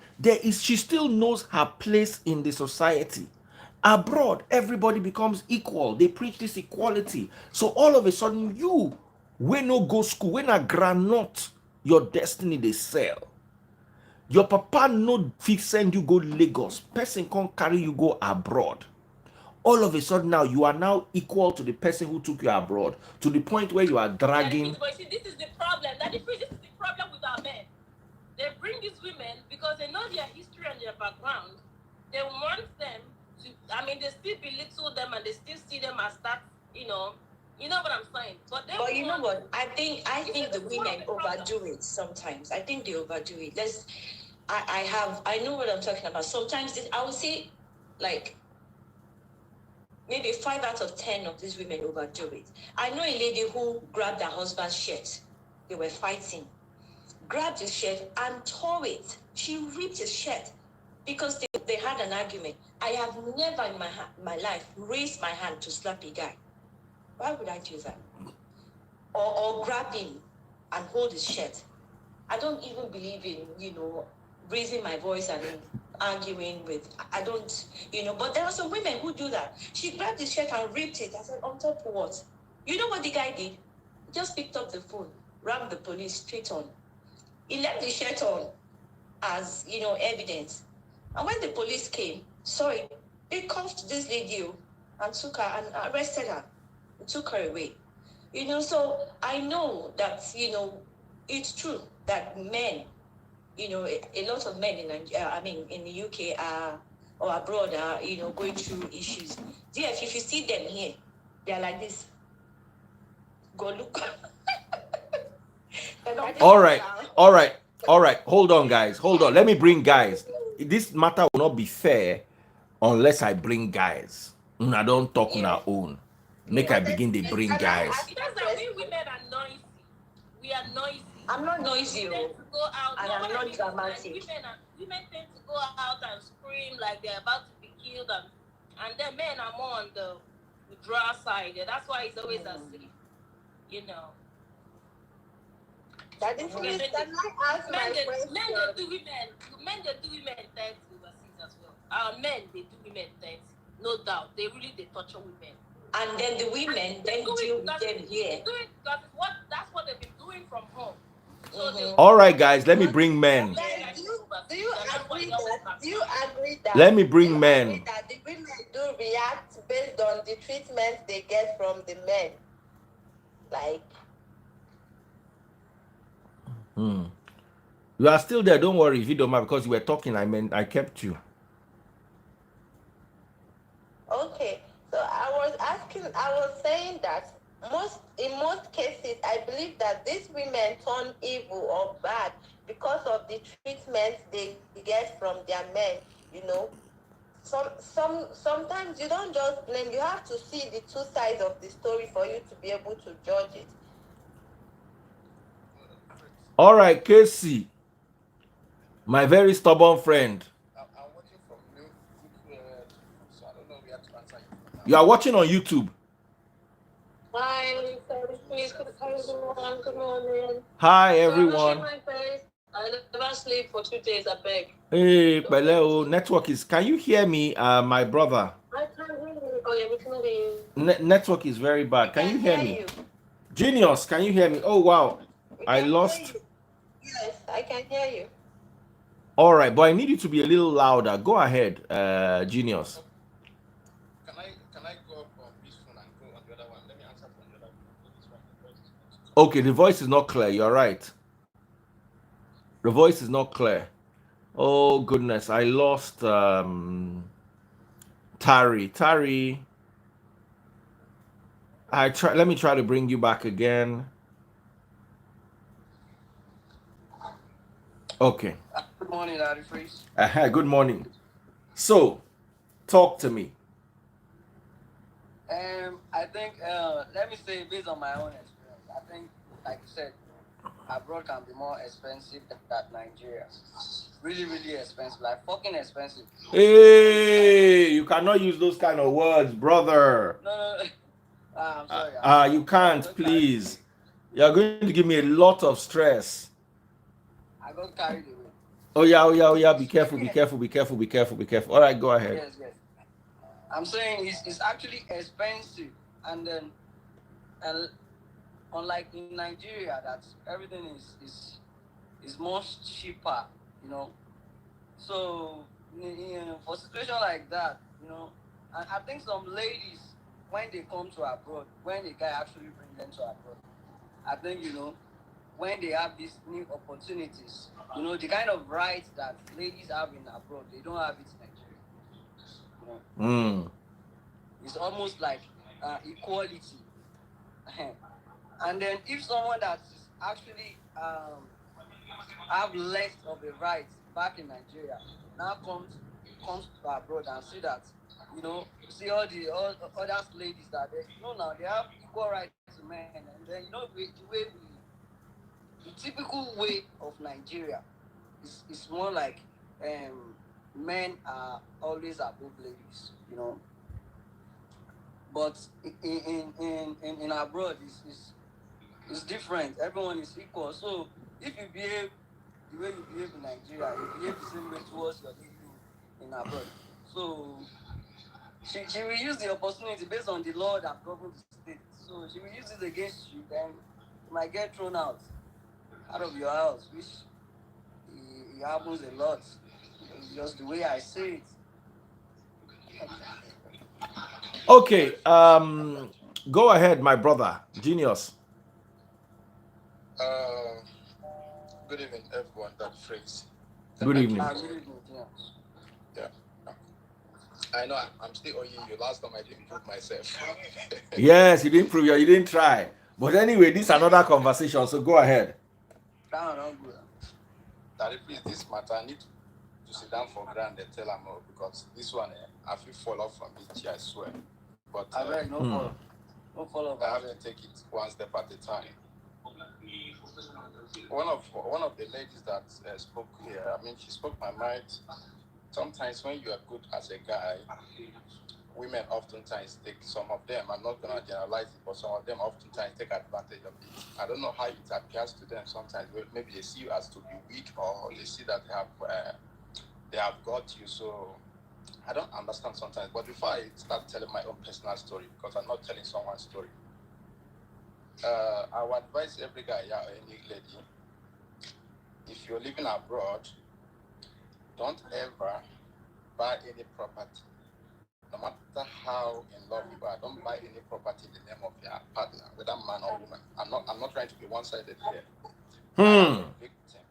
She still knows her place in the society. Abroad, everybody becomes equal. They preach this equality. So all of a sudden, you, when no go school, when a granite, your destiny they sell. Your papa no fit send you go Lagos. Person can't carry you go abroad. All of a sudden now, you are now equal to the person who took you abroad, to the point where you are dragging. But see, this is the problem. This is the problem with our men. They bring these women because they know their history and their background. They want them to, they still belittle them and they still see them as that, you know what I'm saying. But you know what? I think the women overdo it sometimes. I think they overdo it. I know what I'm talking about. Sometimes I would say, like, maybe 5 out of 10 of these women overdo it. I know a lady who grabbed her husband's shirt. They were fighting. Grabbed his shirt and tore it. She ripped his shirt because they had an argument. I have never in my life raised my hand to slap a guy. Why would I do that? Or grab him and hold his shirt. I don't even believe in, raising my voice and arguing with, I don't, but there are some women who do that. She grabbed his shirt and ripped it. I said, on top of what? You know what the guy did? He just picked up the phone, rang the police straight on. He left the shirt on as, evidence. And when the police came, they cuffed this lady and took her and arrested her and took her away. So I know that, it's true that men, a lot of men in the UK or abroad are, going through issues. Yes, if you see them here, they're like this. Go look. All right. Hold on, guys. Hold on. Let me bring guys. This matter will not be fair unless I bring guys. I don't talk on our own. Make I begin to bring guys. Because we women are noisy. We are noisy. I'm not noisy. We tend to go out, and I'm not dramatic. Women tend to go out and scream like they're about to be killed, and then men are more on the withdrawal side. That's why it's always as if, That is men they do women 30 overseas as well. Our men, they do women 30. No doubt. They torture women. And then the women then deal with them here. That's what they've been doing from home. So all right, guys, let me bring men. Do you agree that? Let me bring men. That the women do react based on the treatment they get from the men, like. You are still there. Don't worry if you don't mind, because you were talking. I kept you. Okay, so I was saying that in most cases, I believe that these women turn evil or bad because of the treatment they get from their men. Sometimes you don't just blame. You have to see the two sides of the story for you to be able to judge it. All right, Casey, my very stubborn friend. I'm watching from YouTube, so I don't know where to answer you. You are watching on YouTube. please. Good everyone. Good morning. Hi, So I'm washing everyone. my face. I never sleep for 2 days. I beg. Hey, Beleo, network is. Can you hear me, my brother? I can't hear you. Oh yeah, we can hear you. Network is very We bad. Can can you hear hear me? you. Genius, can you hear me? Oh wow, We I can hear lost. you. Yes, I can hear you. All right, but I need you to be a little louder. Go ahead, Genius. Can I go up on this phone and go on the other one? Let me answer from the other one. So this one, the voice is not too clear. Okay, the voice is not clear. You're right. The voice is not clear. Oh goodness, I lost Tari. Tari, let me try to bring you back again. Okay. Good morning, Larry Freeze. Good morning. So, talk to me. I think, let me say, based on my own experience, I think, like you said, abroad can be more expensive than Nigeria. Really, really expensive, like fucking expensive. Hey, you cannot use those kind of words, brother. No. I'm sorry. You can't, please. You're going to give me a lot of stress. I got carried away. Oh yeah. Be careful. All right, go ahead. Yes. I'm saying it's actually expensive, and then, and unlike in Nigeria, that everything is much cheaper, you know. So for situation like that, you know, and I think some ladies, when they come to abroad, when the guy actually bring them to abroad, I think, you know, when they have these new opportunities, you know, the kind of rights that ladies have in abroad, they don't have it in Nigeria. You know? It's almost like equality. And then if someone that is actually have less of a right back in Nigeria now comes to abroad and see that, you know, see all other ladies that they, you know, now they have equal rights to men, and then, you know, the typical way of Nigeria is more like men are always above ladies, you know. But in abroad it's different. Everyone is equal. So if you behave the way you behave in Nigeria, you behave the same way towards your lady in abroad. So she will use the opportunity based on the law that governs the state. So she will use it against you, then you might get thrown out of your house, which it happens a lot. It's just the way I say it. Okay. Go ahead, my brother, Genius. Good evening, everyone. That phrase. Good evening. Good evening. Yeah. I know I'm still owing you. Last time I didn't prove myself. Yes, you didn't prove you didn't try. But anyway, this is another conversation, so go ahead. That please, this matter, I need to sit down for ground and tell them all, because this one, I feel fall off from it, I swear. But no follow. I have to take it one step at a time. One of the ladies that spoke here, I mean, she spoke my mind. Sometimes when you are good as a guy, women oftentimes take, some of them, I'm not going to generalize it, but some of them oftentimes take advantage of it. I don't know how it appears to them sometimes. Maybe they see you as to be weak, or they see that they have got you. So I don't understand sometimes. But before I start telling my own personal story, because I'm not telling someone's story, I would advise every guy or any lady, if you're living abroad, don't ever buy any property. No matter how in love you are, don't buy any property in the name of your partner, whether man or woman. I'm not trying to be one-sided here. I am a victim.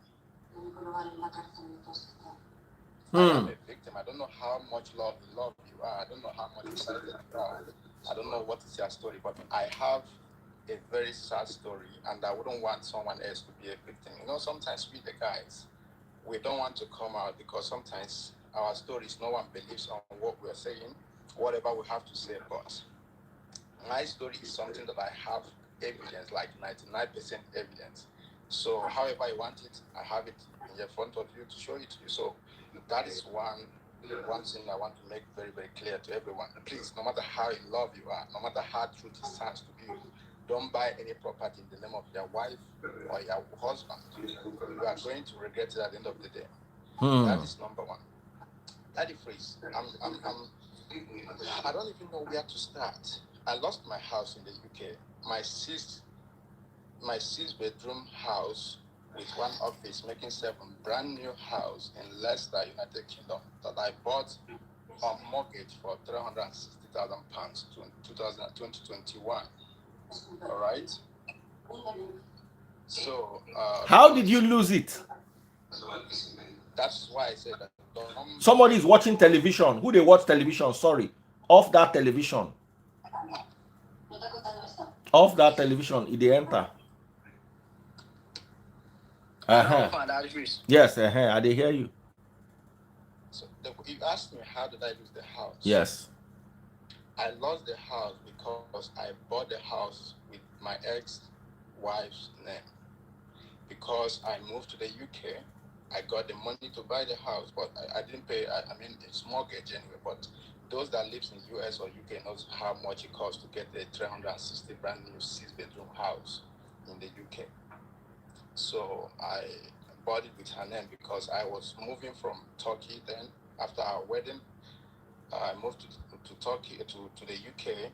I am a victim. I don't know how much love you are. I don't know how much excited you are. I don't know what is your story, but I have a very sad story, and I wouldn't want someone else to be a victim. You know, sometimes we the guys, we don't want to come out because sometimes our stories, no one believes on what we're saying, whatever we have to say. But my story is something that I have evidence, like 99% evidence. So however I want it, I have it in the front of you to show it to you. So that is one thing I want to make very, very clear to everyone. Please, no matter how in love you are, no matter how true it sounds to you, don't buy any property in the name of your wife or your husband. You are going to regret it at the end of the day. That is number one. Daddy Freeze, I don't even know where to start. I lost my house in the UK. My six-bedroom house with one office, making 7, brand new house in Leicester, United Kingdom, that I bought on mortgage for £360,000 to 2021. All right. So how did you lose it? That's why I said that. Somebody is watching television. Who they watch television? Sorry, off that television. Off that television. It they enter. Yes, I they hear you. So you asked me how did I lose the house? Yes. I lost the house because I bought the house with my ex-wife's name. Because I moved to the UK, I got the money to buy the house, but I didn't pay. I mean, it's mortgage anyway. But those that lives in US or UK knows how much it costs to get a 360 brand new 6-bedroom house in the UK. So I bought it with her name because I was moving from Turkey then. After our wedding, I moved to Turkey, to the UK.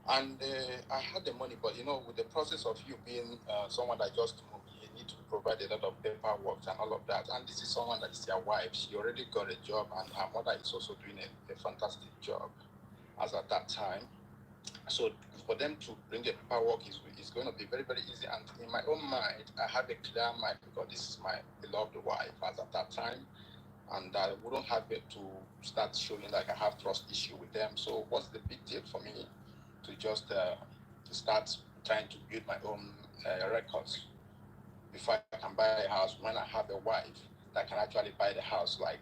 And I had the money, but with the process of you being someone that just moved, you need to provide a lot of paperwork and all of that. And this is someone that is your wife. She already got a job, and her mother is also doing a fantastic job as at that time. So for them to bring the paperwork is going to be very, very easy. And in my own mind, I had a clear mind because this is my beloved wife as at that time. And I wouldn't have it to start showing like I have trust issue with them. So what's the big deal for me to just start trying to build my own records before I can buy a house when I have a wife that can actually buy the house, and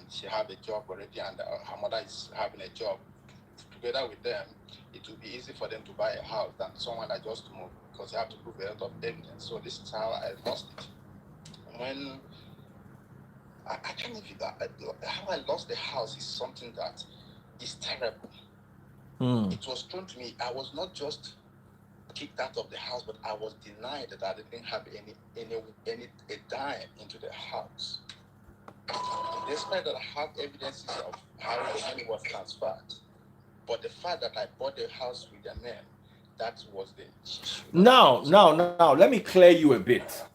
she have a job already, and her mother is having a job. Together with them, it will be easy for them to buy a house than someone that just moved, because you have to prove a lot of evidence. So this is how I lost it. When I can't even, how I lost the house is something that is terrible. It was thrown to me. I was not just kicked out of the house, but I was denied that I didn't have a dime into the house. Despite that I have evidences of how the money was transferred, but the fact that I bought the house with their name, that was the issue. Now, let me clear you a bit.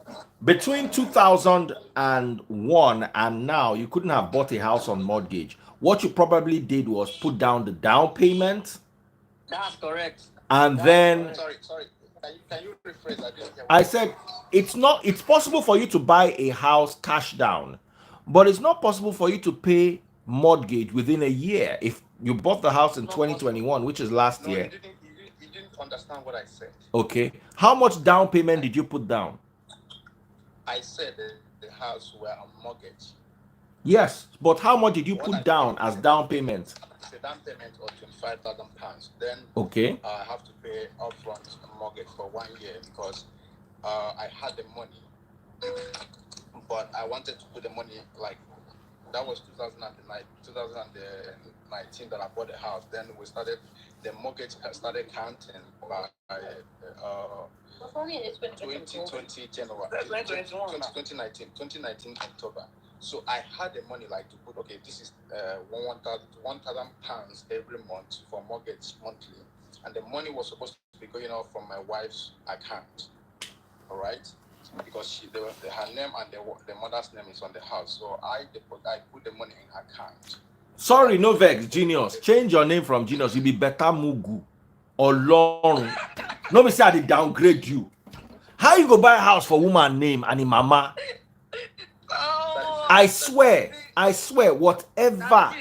Between 2001 and now, you couldn't have bought a house on mortgage. What you probably did was put down the down payment. That's correct. And then sorry. Can you rephrase that? I said it's possible for you to buy a house cash down, but it's not possible for you to pay mortgage within a year. If you bought the house in 2021, which is last year. You didn't understand what I said. Okay. How much down payment did you put down? I said the house were on mortgage. Yes, but how much did you put down as down payment? The down payment of £25,000. Then okay, I have to pay upfront mortgage for 1 year because I had the money, but I wanted to put the money that was 2019 that I bought the house. Then the mortgage started counting by 2020 January, 2019 October. So I had the money to put, okay, this is £1,000 every month for mortgage monthly. And the money was supposed to be going out from my wife's account. All right? Because her name and the mother's name is on the house. So I put the money in her account. Sorry, no vex, Genius. Change your name from Genius. You be better Mugu or Long. No, me say I did downgrade you. How you go buy a house for woman name and in mama? I swear, whatever.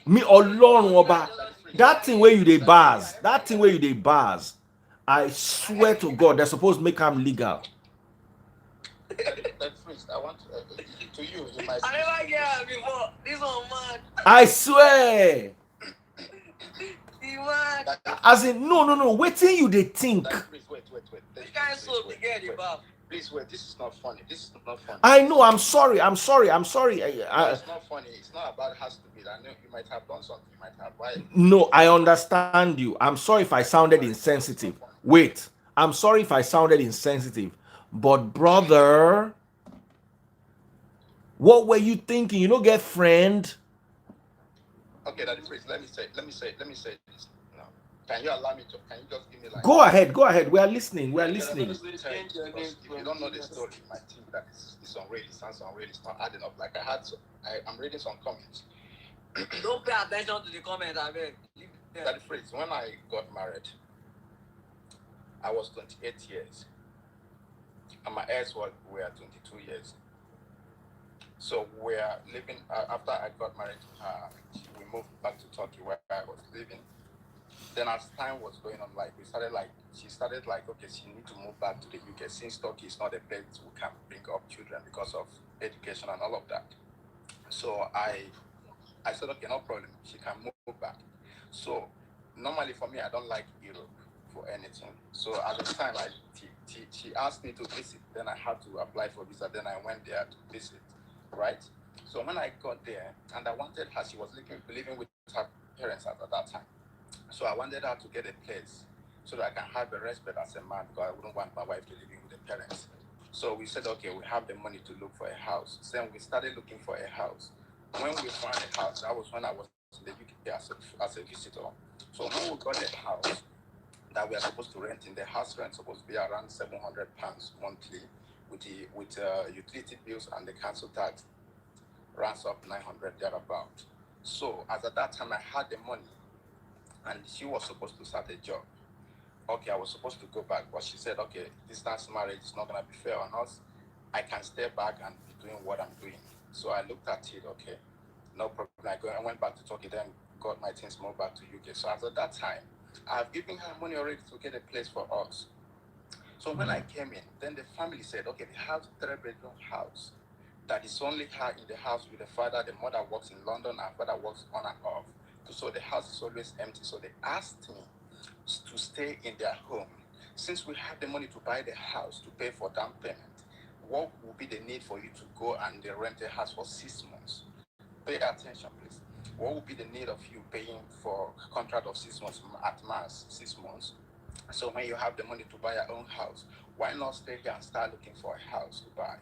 Me alone, Oba. That thing where you they bars. I swear to God, they're supposed to make them legal. I want to you. I never get before. This one man. I swear. Man. As in, no. Wait till you they think. Wait. This guy so big, the bath. Please wait. This is not funny. This is not funny. I know. I'm sorry. I'm sorry. I'm sorry. No, it's not funny. It's not about it has to be. I know you might have done something. You might have. Why? No, I understand you. I'm sorry if I sounded Sorry. No, it's insensitive. not funny. Wait. I'm sorry if I sounded insensitive. But brother, what were you thinking? You don't get friend. Okay, that is please. Let me say this. No. Can you allow me to? Can you just give me like? Go ahead. Go ahead. We are listening. We are Okay, let me listening. tell you, because if you don't know the story, you might think that it's unreal. It sounds unreal. It's not adding up. Like I'm reading some comments. Don't pay attention to the comment, I beg. That phrase. When I got married, I was 28 years, and my ex were 22 years. So we're living. After I got married, we moved back to Turkey where I was living. Then as time was going on, like she started like, okay, she need to move back to the UK since Turkey is not a place we can bring up children because of education and all of that. So I said, okay, no problem. She can move back. So normally for me, I don't like Europe for anything. So at the time, she asked me to visit. Then I had to apply for visa. Then I went there to visit, right? So when I got there, and I wanted her, she was living with her parents at that time. So I wanted her to get a place so that I can have a respect as a man because I wouldn't want my wife to live in with the parents. So we said, okay, we have the money to look for a house. Then we started looking for a house. When we found a house, that was when I was in the UK as a visitor. So when we got a house that we are supposed to rent in, the house rent supposed to be around £700 monthly with utility bills and the council tax runs up 900 thereabout. So as at that time I had the money and she was supposed to start a job. Okay, I was supposed to go back, but she said, okay, distance marriage is not gonna be fair on us. I can stay back and be doing what I'm doing. So I looked at it, okay, no problem. I went back to Turkey, then got my things moved back to UK. So as at that time, I've given her money already to get a place for us. So when I came in, then the family said, okay, they have 3-bedroom house. That is only her in the house with the father. The mother works in London, her father works on and off. So the house is always empty. So they asked me to stay in their home. Since we have the money to buy the house, to pay for down payment, what would be the need for you to go and rent a house for 6 months? Pay attention, please. What would be the need of you paying for a contract of 6 months at max, 6 months? So when you have the money to buy your own house, why not stay here and start looking for a house to buy?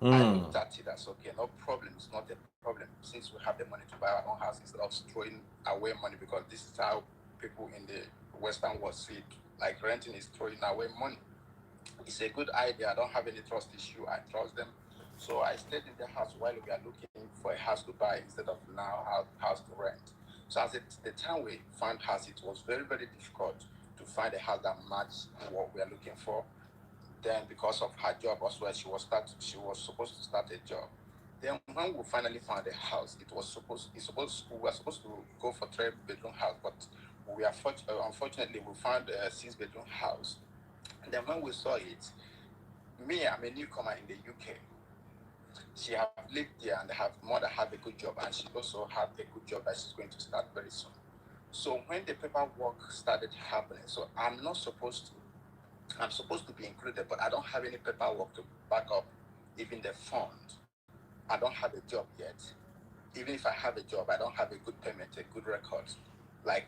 I looked at it as, okay, no problem. It's not a problem since we have the money to buy our own house instead of throwing away money, because this is how people in the Western world see it. Like renting is throwing away money. It's a good idea. I don't have any trust issue. I trust them. So I stayed in the house while we are looking for a house to buy instead of now house to rent. So as the time we found house, it was very, very difficult to find a house that matched what we are looking for. Then because of her job as well, she was supposed to start a job. Then when we finally found a house, we were supposed to go for 3-bedroom house, but unfortunately we found a 6-bedroom house. And then when we saw it, me, I'm a newcomer in the UK. She have lived there and her mother have a good job, and she also have a good job that she's going to start very soon. So when the paperwork started happening, so I'm supposed to be included, but I don't have any paperwork to back up even the fund. I don't have a job yet. Even if I have a job, I don't have a good payment, a good record, like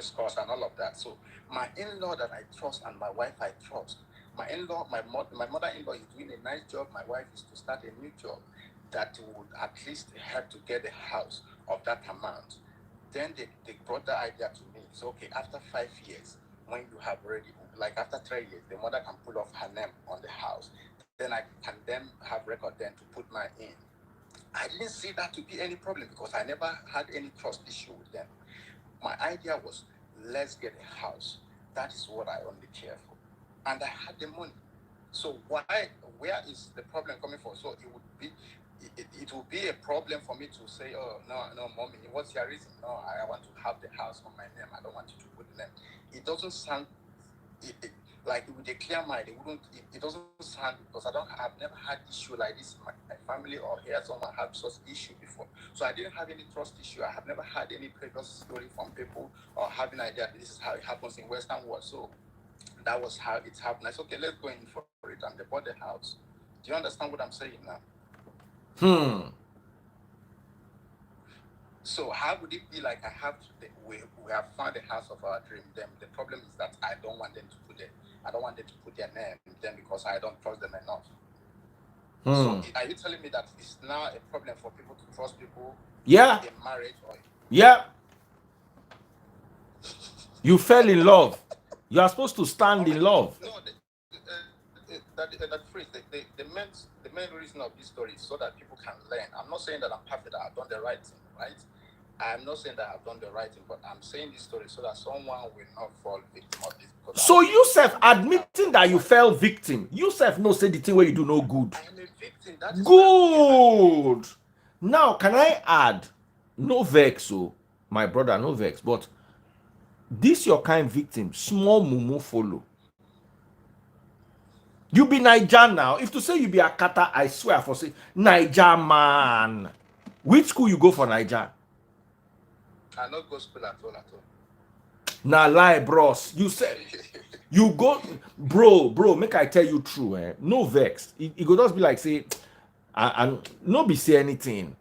scores and all of that. So my in-law that I trust and my wife I trust, my mother-in-law is doing a nice job. My wife is to start a new job that would at least help to get a house of that amount. Then they brought the idea to me. So okay, after 5 years, when you have already, like after 3 years, the mother can pull off her name on the house. Then I can then have record then to put mine in. I didn't see that to be any problem because I never had any trust issue with them. My idea was, let's get a house. That is what I only care for. And I had the money. So where is the problem coming from? So it would be a problem for me to say, oh, no, mommy, what's your reason? No, I want to have the house on my name. I don't want you to put the name. It doesn't sound like with a clear mind. It doesn't sound, because I've never had issue like this in my family or here someone had such issue before. So I didn't have any trust issue. I have never had any previous story from people or having idea this is how it happens in Western world. So that was how it happened. I said, okay, let's go in for it. And they bought the house. Do you understand what I'm saying now? So how would it be like I have to, we have found the house of our dream? Then the problem is that I don't want them to put their name then because I don't trust them enough. So are you telling me that it's now a problem for people to trust people in marriage? Or you fell in love. You are supposed to stand in love. No, that phrase, the main reason of this story is so that people can learn. I'm not saying that I'm perfect, I've done the right thing, right? I'm not saying that I've done the right thing, but I'm saying this story so that someone will not fall victim of this. So Yusuf admitting that you fell victim, Yusuf no say the thing where you do no good. I am a victim. That is good. Now, can I add, no vex, so my brother, no vex, but this your kind victim, small mumu follow. You be Niger now. If to say you be a kata, I swear for say Niger man. Which school you go for Niger? I not go school at all. Nah lie, bros. You said you go, bro. Make I tell you true, eh? No vex. It go just be like say, and no be say anything.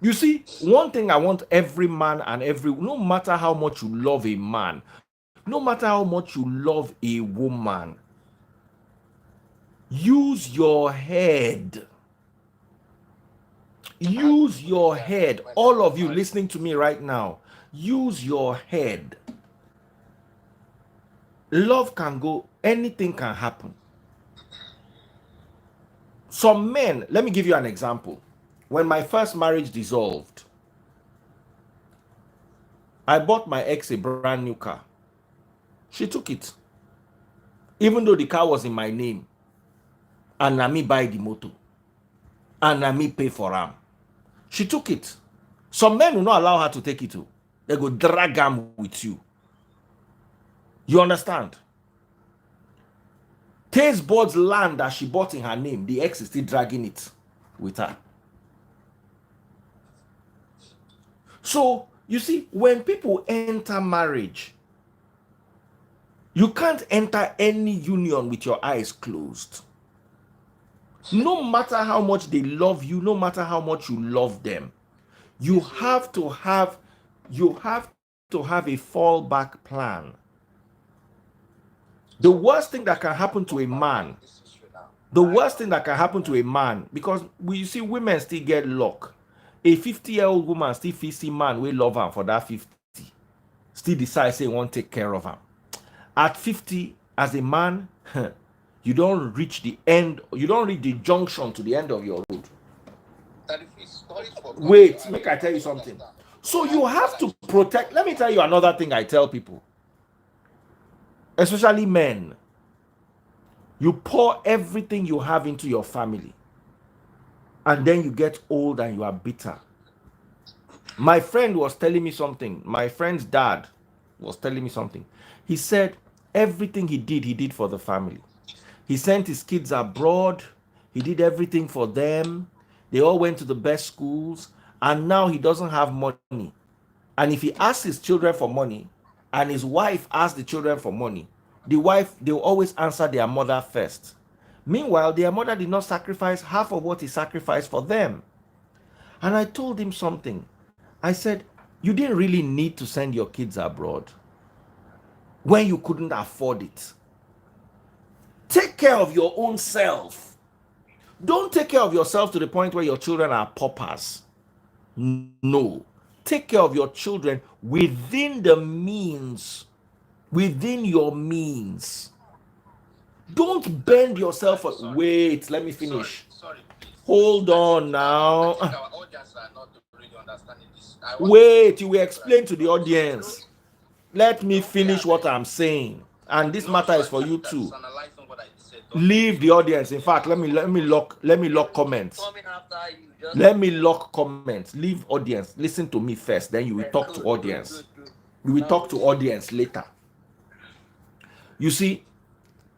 You see, one thing I want every man and no matter how much you love a man, no matter how much you love a woman, use your head. Use your head. All of you listening to me right now, use your head. Love can go, anything can happen. Some men, let me give you an example. When my first marriage dissolved, I bought my ex a brand new car. She took it. Even though the car was in my name. And na me buy the motor. And na me pay for am. She took it. Some men will not allow her to take it too. They go drag am with you. You understand? Taste Bud's land that she bought in her name, the ex is still dragging it with her. So, you see, when people enter marriage, you can't enter any union with your eyes closed. No matter how much they love you, no matter how much you love them, you have to have a fallback plan. The worst thing that can happen to a man, because you see women still get luck. A 50-year-old woman still see man we love her for that 50, still decide say won't take care of her. At 50, as a man, you don't reach the end, you don't reach the junction to the end of your road. Wait, make I tell you something. So you have to protect. Let me tell you another thing I tell people, especially men. You pour everything you have into your family, and then you get old and you are bitter. My friend was telling me something. My friend's dad was telling me something. He said everything he did for the family. He sent his kids abroad. He did everything for them. They all went to the best schools, and now he doesn't have money. And if he asks his children for money, and his wife asks the children for money, they will always answer their mother first. Meanwhile, their mother did not sacrifice half of what he sacrificed for them. And I told him something. I said, you didn't really need to send your kids abroad when you couldn't afford it. Take care of your own self. Don't take care of yourself to the point where your children are paupers. No. Take care of your children within the means. Within your means. Don't bend yourself. Wait, let me finish. Sorry, please. Hold on now. I think our audience are not really understanding this. Wait, you will explain to the audience. Let me finish what I'm saying. And this matter is for you too. Leave the audience. In fact, let me lock comments. Let me lock comments. Leave audience. Listen to me first. Then you will talk to audience. We will talk to audience later. You see,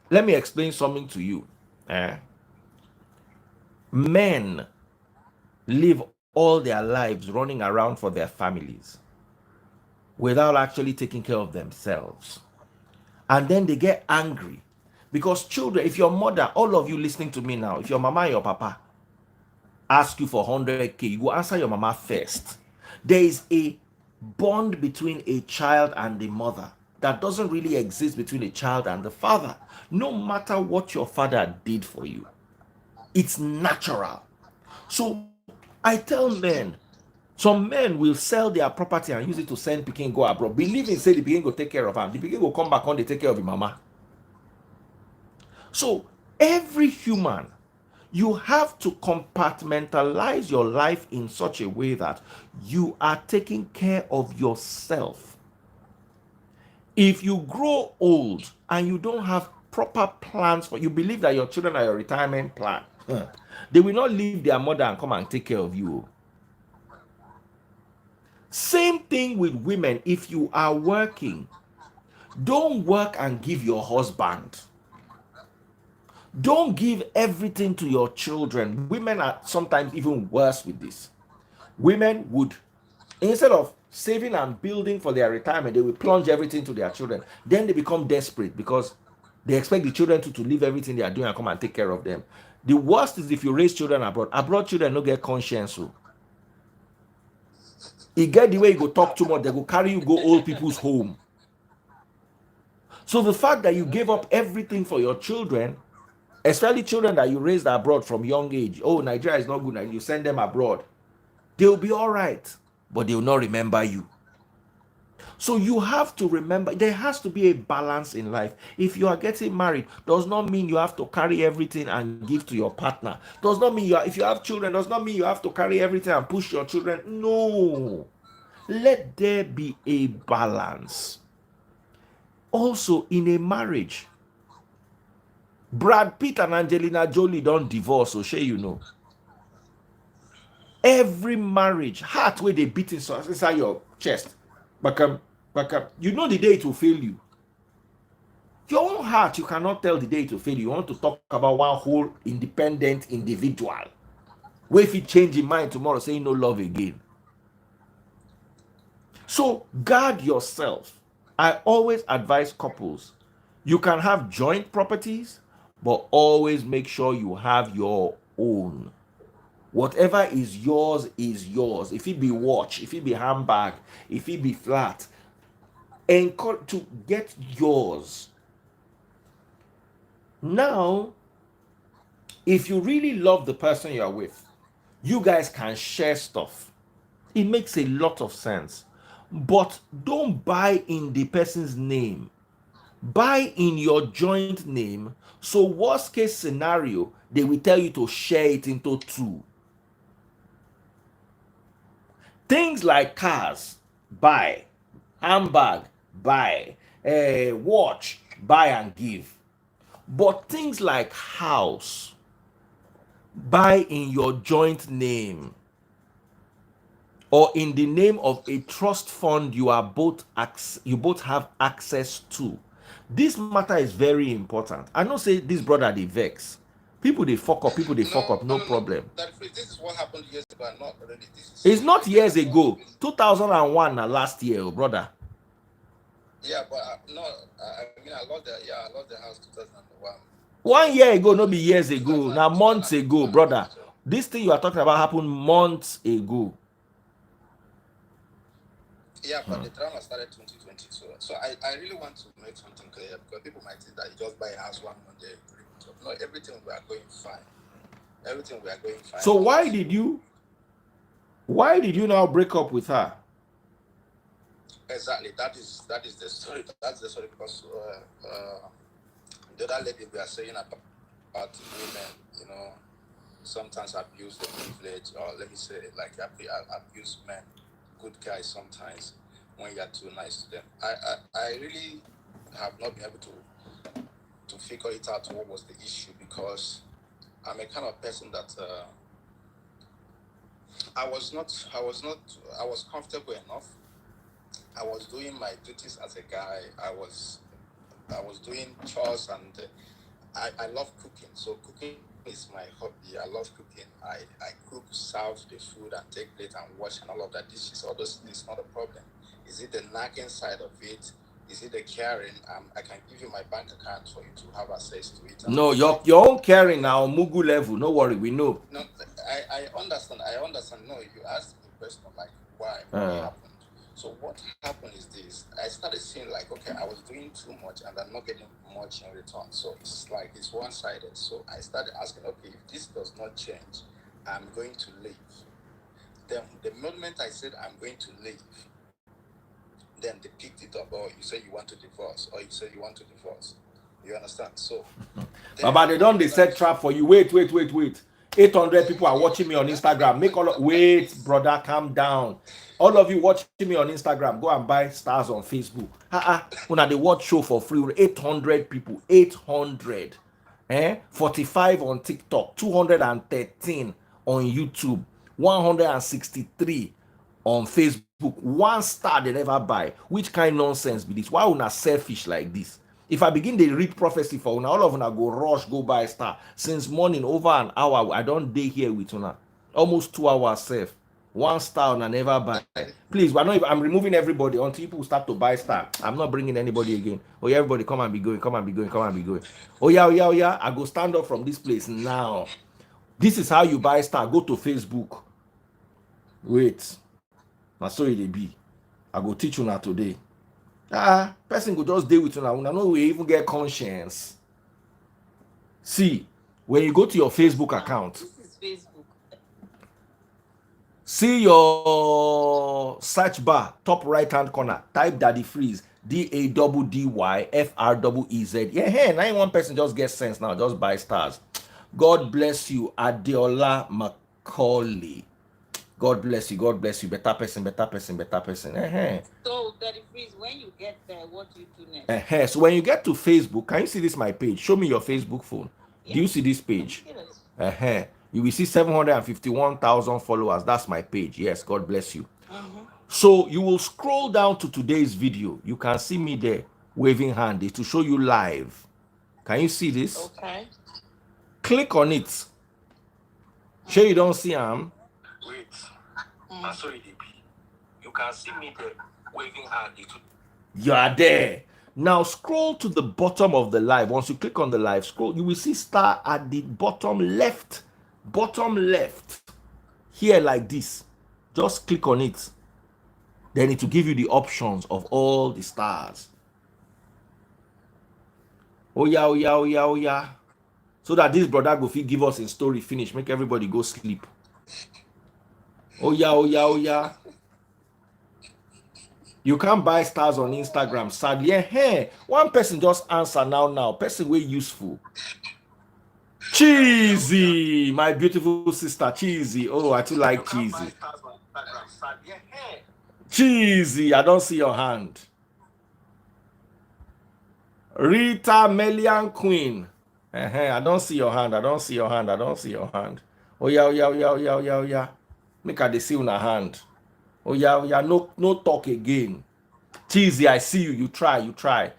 let me explain something to you. Men live all their lives running around for their families without actually taking care of themselves. And then they get angry. Because children, if your mother, all of you listening to me now, if your mama and your papa ask you for 100K, you go answer your mama first. There is a bond between a child and the mother that doesn't really exist between a child and the father. No matter what your father did for you, it's natural. So I tell men, some men will sell their property and use it to send pikin go abroad, believing say the pikin go take care of am, the pikin go come back on dey take care of the mama. So every human, you have to compartmentalize your life in such a way that you are taking care of yourself. If you grow old and you don't have proper plans for, you believe that your children are your retirement plan, they will not leave their mother and come and take care of you. Same thing with women. If you are working, don't work and give your husband. Don't give everything to your children. Women are sometimes even worse with this. Women would, instead of saving and building for their retirement, they will plunge everything to their children. Then they become desperate because they expect the children to leave everything they are doing and come and take care of them. The worst is if you raise children abroad. Abroad children don't get conscience. So you get the way you go talk too much, they go carry you go old people's home. So the fact that you gave up everything for your children, especially children that you raised abroad from young age, oh, Nigeria is not good, and you send them abroad, they'll be all right, but they will not remember you. So you have to remember, there has to be a balance in life. If you are getting married, does not mean you have to carry everything and give to your partner. Does not mean if you have children, does not mean you have to carry everything and push your children. No. Let there be a balance. Also, in a marriage, Brad Pitt and Angelina Jolie don't divorce, so shey you know. Every marriage, heart where they beat inside your chest, bakam, you know the day it will fail you. Your own heart, you cannot tell the day it will fail you. You want to talk about one whole independent individual. Where if you change your mind tomorrow, saying no love again. So guard yourself. I always advise couples, you can have joint properties, but always make sure you have your own. Whatever is yours is yours. If it be watch, if it be handbag, if it be flat, encourage to get yours. Now, if you really love the person you are with, you guys can share stuff. It makes a lot of sense. But don't buy in the person's name. Buy in your joint name. So worst case scenario, they will tell you to share it into two. Things like cars, buy. Handbag, buy. Watch, buy and give. But things like house, buy in your joint name or in the name of a trust fund you both have access to. This matter is very important. I know say this brother they vex. People they fuck up, no problem. This is what happened years ago, not already. It's not years ago. 2001 last year, brother. Yeah, but I lost the house 2001. 1 year ago, no be years ago. Now months ago, brother. This thing you are talking about happened months ago. Yeah, but the drama started 2022. So I really want to make something clear because people might think that you just buy a house one day. No, everything we are going fine. Everything we are going fine. So why did you now break up with her? Exactly. That is the story. That's the story because the other lady we are saying about women, sometimes abuse the privilege, or let me say like abuse men, good guys sometimes when you are too nice to them. I really have not been able to figure it out what was the issue because I'm a kind of person that I was comfortable enough. I was doing my duties as a guy. I was doing chores and I love cooking. So cooking is my hobby. I love cooking. I cook, serve the food and take plate and wash and all of that. All those things is not a problem. Is it the nagging side of it? is it the caring? I can give you my bank account for you to have access to it. No, your own caring now, Mugu level. No worry, we know. No, I understand. I understand. No, you asked me a question like why, what happened. So what happened is this: I started seeing like, okay, I was doing too much and I'm not getting much in return. So it's like it's one-sided. So I started asking, okay, if this does not change, I'm going to leave. Then the moment I said I'm going to leave, then they picked it up. Oh, you say you want to divorce, or you say you want to divorce. You understand? So, Baba, they don't they set trap for you. Wait. 800 people are watching me on Instagram. Wait, brother, calm down. All of you watching me on Instagram, go and buy stars on Facebook. When they watch show for free, 800 people, 800. 45 on TikTok, 213 on YouTube, 163 on Facebook. One star they never buy. Which kind of nonsense be this? Why una selfish like this? If I begin to read prophecy for una, all of una go rush, go buy star. Since morning, over an hour, I don't day here with una. Almost 2 hours safe. One star una never buy. Please, I'm removing everybody until people start to buy star. I'm not bringing anybody again. Oh yeah, everybody come and be going. Oh yeah. I go stand up from this place now. This is how you buy star. Go to Facebook. Wait. Now so it be. I go teach una today. Person go just deal with una. Una no we even get conscience. See, when you go to your Facebook account, This is Facebook. see your search bar, top right hand corner. Type Daddy Freeze, DADDYFREEZ. Yeah, now one person just gets sense now. Just buy stars. God bless you, Adeola Macaulay. God bless you. Better person. So, Daddy Freeze, when you get there, what do you do next? So when you get to Facebook, can you see this my page? Show me your Facebook phone. Yeah. Do you see this page? Yes. You will see 751,000 followers. That's my page. Yes, God bless you. So you will scroll down to today's video. You can see me there waving hand to show you live. Can you see this? Okay. Click on it. Sure you don't see him? wait. And so it be. You can see me there waving hand. You are there. Now scroll to the bottom of the live. Once you click on the live, scroll, you will see star at the bottom left. Here like this. Just click on it. Then it will give you the options of all the stars. Oh yeah. So that this brother go fit give us a story finish. Make everybody go sleep. Oh yeah. You can't buy stars on Instagram, sadly. Hey, one person just answer now. Person way useful. Cheesy, my beautiful sister, Cheesy. Oh, I too like Cheesy. Cheesy, I don't see your hand. Rita Melian Queen. I don't see your hand. Oh yeah. Make her they see una hand. Oh yeah. No talk again. Cheesy, I see you. You try.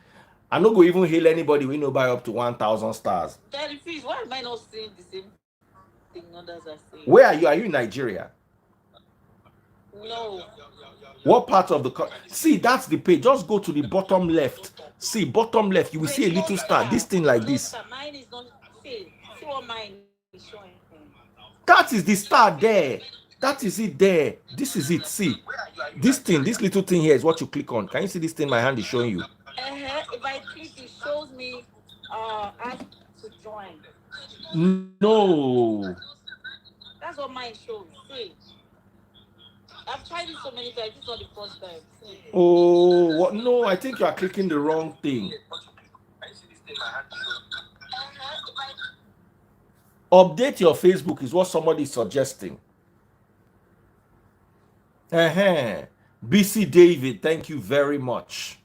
I no go even hail anybody we no buy up to 1,000 stars. Daddy Freeze, why am I not saying the same thing others are saying? Where are you? Are you in Nigeria? No. What part of the see? That's the page. Just go to the bottom left. See bottom left. You will see a little star. This thing like this. Mine is not. See what mine is showing. That is the star there. That is it there. This is it. See this thing. This little thing here is what you click on. Can you see this thing? My hand is showing you. If I click, it shows me ask to join. No. That's what mine shows. See. I've tried it so many times. This is not the first time. See. Oh, what? No, I think you are clicking the wrong thing. Update your Facebook is what somebody is suggesting. BC David, thank you very much.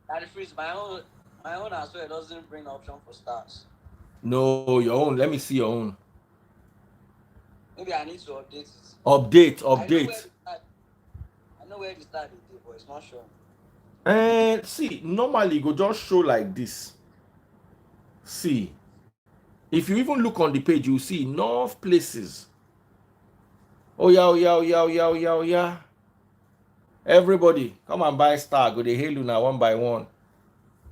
Daddy Freeze, my own as well doesn't bring option for stars. No, your own. Let me see your own. Maybe I need to update it. Update. I know where the star is, but it's not showing. And see, normally go just show like this. See, if you even look on the page, you see enough places. Oh yeah. Everybody, come and buy star. Go they hail you now one by one.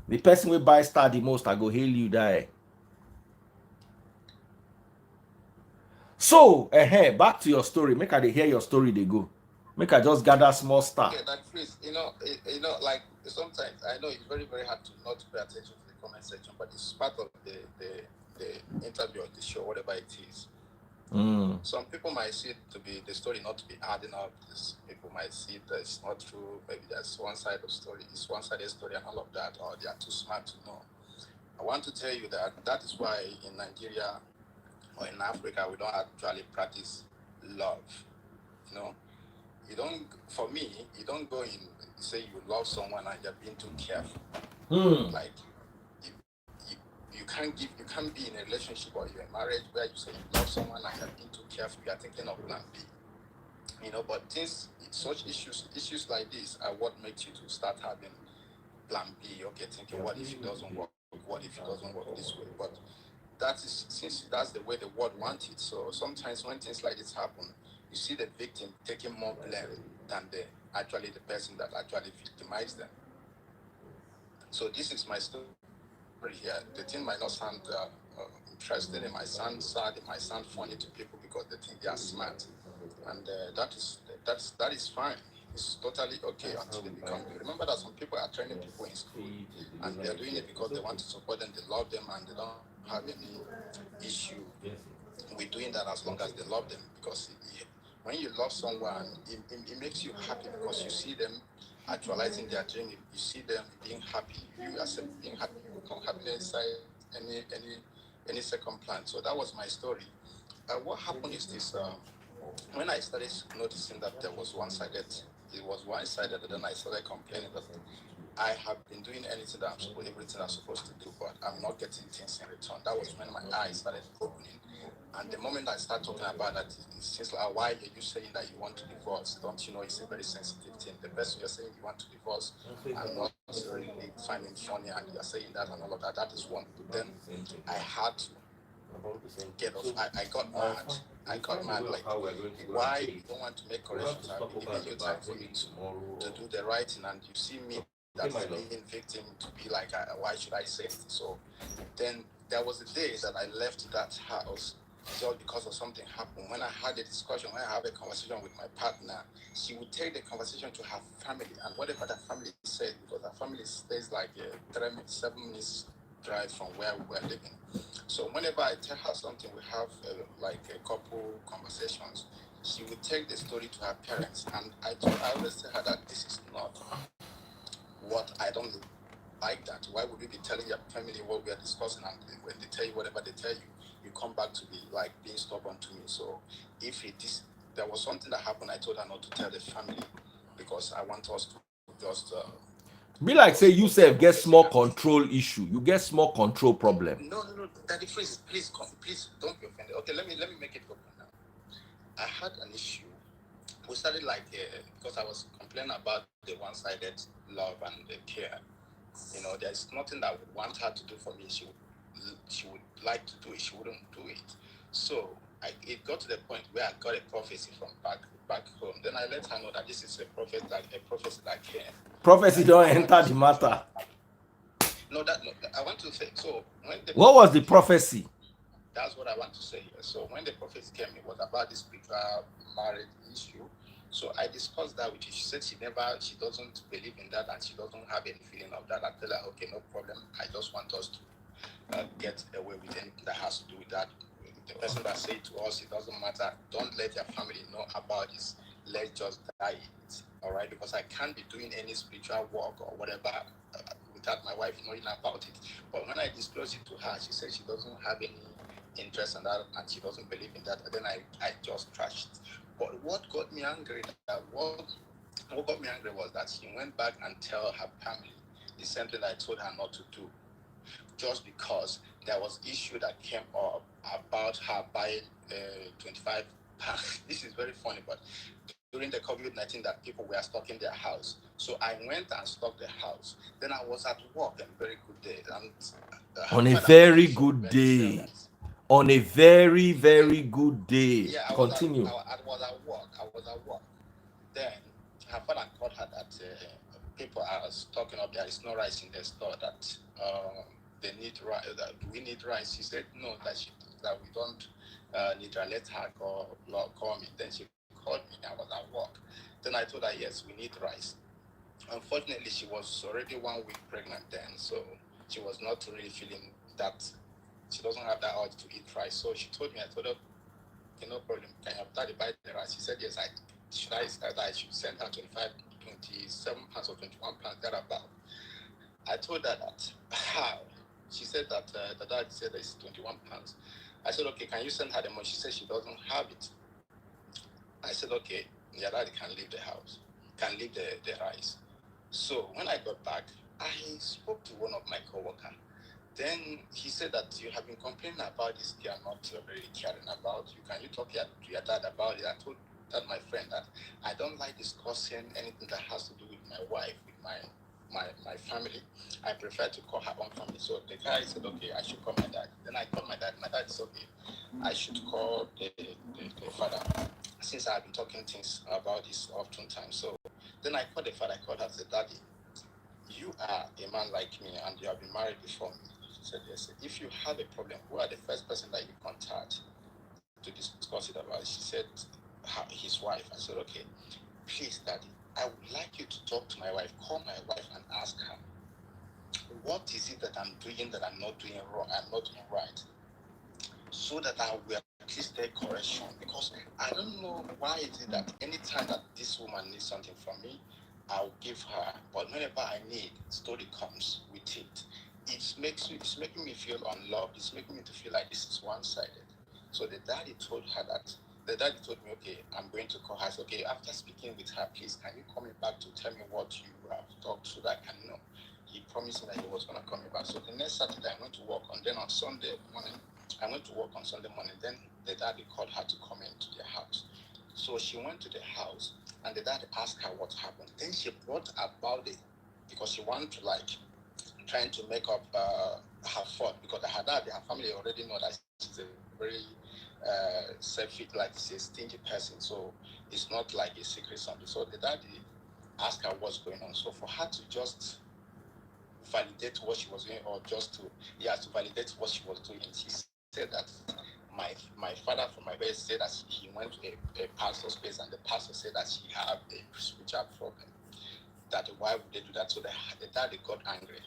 The person will buy star the most, I go hail you die. So, back to your story. Make I hear your story, they go. Make I just gather small star. Okay, like please, like sometimes I know it's very, very hard to not pay attention to the comment section, but it's part of the interview or the show, whatever it is. Some people might see it to be the story not to be adding up. People might see that it's not true. Maybe there's one side of story, it's one-sided story and all of that, or they are too smart to know. I want to tell you that is why in Nigeria or in Africa we don't actually practice love. You don't. For me, you don't go in say you love someone and you're being too careful. Like you can't be in a relationship or you're in marriage where you say you love someone and you're being too careful. You're thinking of plan B. But such issues like this are what makes you to start having plan B. Okay, thinking what if it doesn't work? What if it doesn't work this way? But since that's the way the world wants it. So sometimes when things like this happen, you see the victim taking more blame than the person that actually victimized them. So this is my story here. The thing might not sound interesting, it might sound sad, it might sound funny to people because they think they are smart, and that is fine. It's totally okay until they become. Remember that some people are training people in school, and they are doing it because they want to support them, they love them, and they don't have any issue with doing that as long as they love them. Because when you love someone, it makes you happy because you see them actualizing their dream. You see them being happy. You yourself being happy. You become happy inside any second plan. So that was my story. What happened is this: when I started noticing that there was one-sided, it was one-sided, and then I started complaining that I have been doing everything I'm supposed to do, but I'm not getting things in return. That was when my eyes started opening. And the moment I start talking about that, it seems like, why are you saying that you want to divorce? Don't you know it's a very sensitive thing? The person you're saying you want to divorce, I'm not really finding funny, and you're saying that and all of that. That is one. Then I had to get off. I got mad. I got mad. Like, why you don't want to make corrections? I've been giving you time for you to do the right thing, and you see me that's being victim to be like, why should I say it? So then there was a day that I left that house just because of something happened. When I had a discussion, when I had a conversation with my partner, she would take the conversation to her family, and whatever the family said, because her family stays like 7 minutes drive from where we were living. So whenever I tell her something, we have like a couple conversations. She would take the story to her parents, and I always tell her that this is not what I don't like that. Why would you be telling your family what we are discussing, and when they tell you whatever they tell you, you come back to be like being stubborn to me? So if there was something that happened, I told her not to tell the family because I want us to just be like say you self get small control issue. You get small control problem. No, Daddy, please don't be offended. Okay, let me make it open now. I had an issue. We started like because I was complaining about the one-sided love and the care. There's nothing that I would want her to do for me. She would like to do it. She wouldn't do it. So it got to the point where I got a prophecy from back home. Then I let her know that this is a prophecy that came. Prophecy don't enter the matter. No, I want to say. So what was the prophecy? That's what I want to say here. So when the prophecy came, it was about this spiritual marriage issue. So I discussed that with her. She said she doesn't believe in that, and she doesn't have any feeling of that. I tell her, okay, no problem. I just want us to get away with anything that has to do with that. The person that said to us, it doesn't matter. Don't let your family know about this. Let's just die it. All right, because I can't be doing any spiritual work or whatever without my wife knowing about it. But when I disclosed it to her, she said she doesn't have any interest in that and she doesn't believe in that. And then I just trashed it. But what got me angry was that she went back and tell her family the same thing I told her not to do, just because there was issue that came up about her buying 25 pounds. This is very funny, but during the COVID-19 that people were stocking their house. So I went and stocked the house. Then I was at work on a very good day. And on a very good day. On a very, very good day. Yeah, Continue. I was at work. Then her father called her that people are talking up there is no rice in the store, that they need rice, that we need rice. She said no, that we don't need rice. Let her call me. Then she called me. I was at work. Then I told her yes, we need rice. Unfortunately, she was already 1 week pregnant then, so she was not really feeling that. She doesn't have that urge to eat rice. So she told me, I told her, okay, no problem. Can your daddy buy the rice? She said yes. I should send her 25, 27 pounds or 21 pounds thereabout. I told her that how. She said that the dad said it's 21 pounds. I said, okay, can you send her the money? She said she doesn't have it. I said, okay, your daddy can leave the house, can leave the rice. So when I got back, I spoke to one of my co-workers. Then he said that you have been complaining about this girl not really caring about you. Can you talk to your dad about it? I told that my friend that I don't like discussing anything that has to do with my wife, with my family. I prefer to call her own family. So the guy said, okay, I should call my dad. Then I called my dad. My dad said, okay, I should call the father. Since I've been talking things about this oftentimes. So then I called the father. I called her and said, Daddy, you are a man like me and you have been married before me. She said, yes. If you have a problem, who are the first person that you contact to discuss it about? She said, his wife. I said, okay, please, Daddy, I would like you to talk to my wife, call my wife and ask her, what is it that I'm doing that I'm not doing wrong, I'm not doing right? So that I will at least take correction. Because I don't know why is it that anytime that this woman needs something from me, I'll give her. But whenever I need, story comes with it. It's making me feel unloved. It's making me to feel like this is one-sided. So the daddy told her that. The daddy told me, okay, I'm going to call her. I said, okay, after speaking with her, please, can you call me back to tell me what you have talked so that I can know? He promised me that he was going to call me back. So the next Saturday, I went to work. And then on Sunday morning, I went to work on Sunday morning. Then the daddy called her to come into their house. So she went to the house, and the dad asked her what happened. Then she brought about it because she wanted to trying to make up her fault, because her dad, her family already know that she's a very selfish, like she's a stingy person. So it's not like a secret something. So the daddy asked her what's going on. So for her to just validate what she was doing, or just to validate what she was doing, she said that my father from my base said that he went to a pastor's place, and the pastor said that she had a spiritual problem. That why would they do that? So the daddy got angry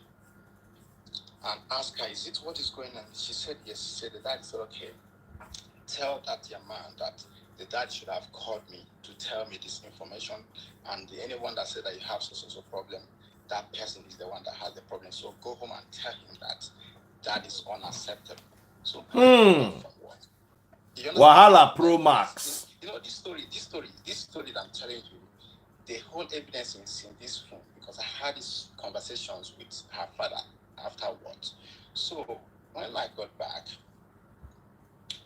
and asked her, is it what is going on? She said yes. She said, the dad said, okay, tell that young man that the dad should have called me to tell me this information, and anyone that said that you have so problem, that person is the one that has the problem. So go home and tell him that that is unacceptable. So from what? You understand? Wahala Pro Max. You know, this story that I'm telling you, the whole evidence is in this phone, because I had these conversations with her father afterwards. So when I got back,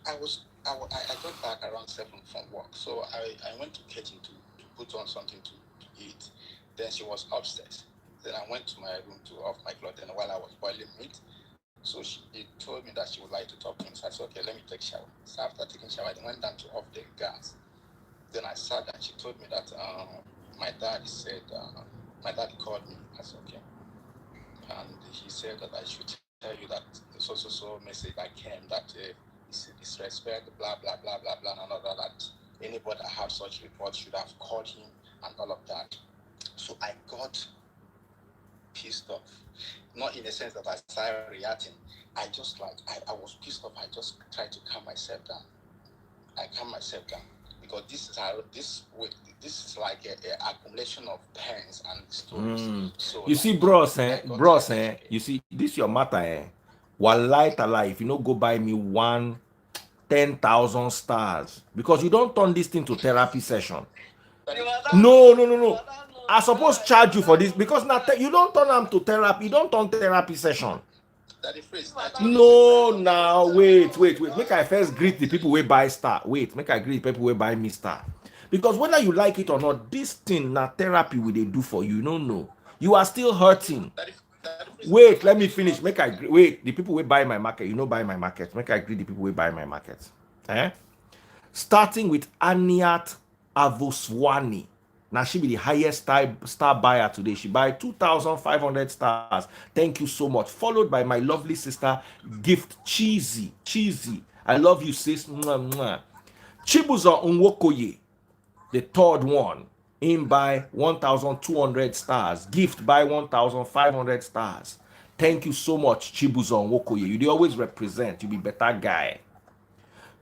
I got back around 7 from work. So I went to kitchen to put on something to eat. Then she was upstairs. Then I went to my room to off my clothes, and while I was boiling meat, so she told me that she would like to talk to me. So I said, okay, let me take shower. So after taking shower, I went down to off the gas. Then I sat down. She told me that my dad said, my dad called me. I said, okay. And he said that I should tell you that so message that came, that disrespect, blah, blah, blah, blah, blah, and all that. Anybody that have such reports should have called him and all of that. So I got pissed off. Not in the sense that I started reacting. I just I was pissed off. I just tried to calm myself down. I calm myself down, because this is like a accumulation of pains and stories. So You see, bros, you see, this your matter, Wallahi tala, if you no go buy me 10,000 stars, because you don't turn this thing to therapy session. No. I suppose charge you for this, because now you don't turn them to therapy. You don't turn therapy session. No, now wait. Make I first greet the people who buy star. Wait, make I greet the people who buy me star. Because whether you like it or not, this thing now therapy will they do for you. You don't know. You are still hurting. Wait, let me finish. Make I wait. The people who buy my market, you know, buy my market. Make I greet the people who buy my market. Starting with Aniat Avoswani. Now she be the highest star buyer today. She buy 2,500 stars. Thank you so much. Followed by my lovely sister, Gift Cheesy. Cheesy. I love you, sis. Mwah, mwah. Chibuzo Nwokoye, the third one, in by 1,200 stars. Gift by 1,500 stars. Thank you so much, Chibuzo Nwokoye. You dey always represent. You be better guy.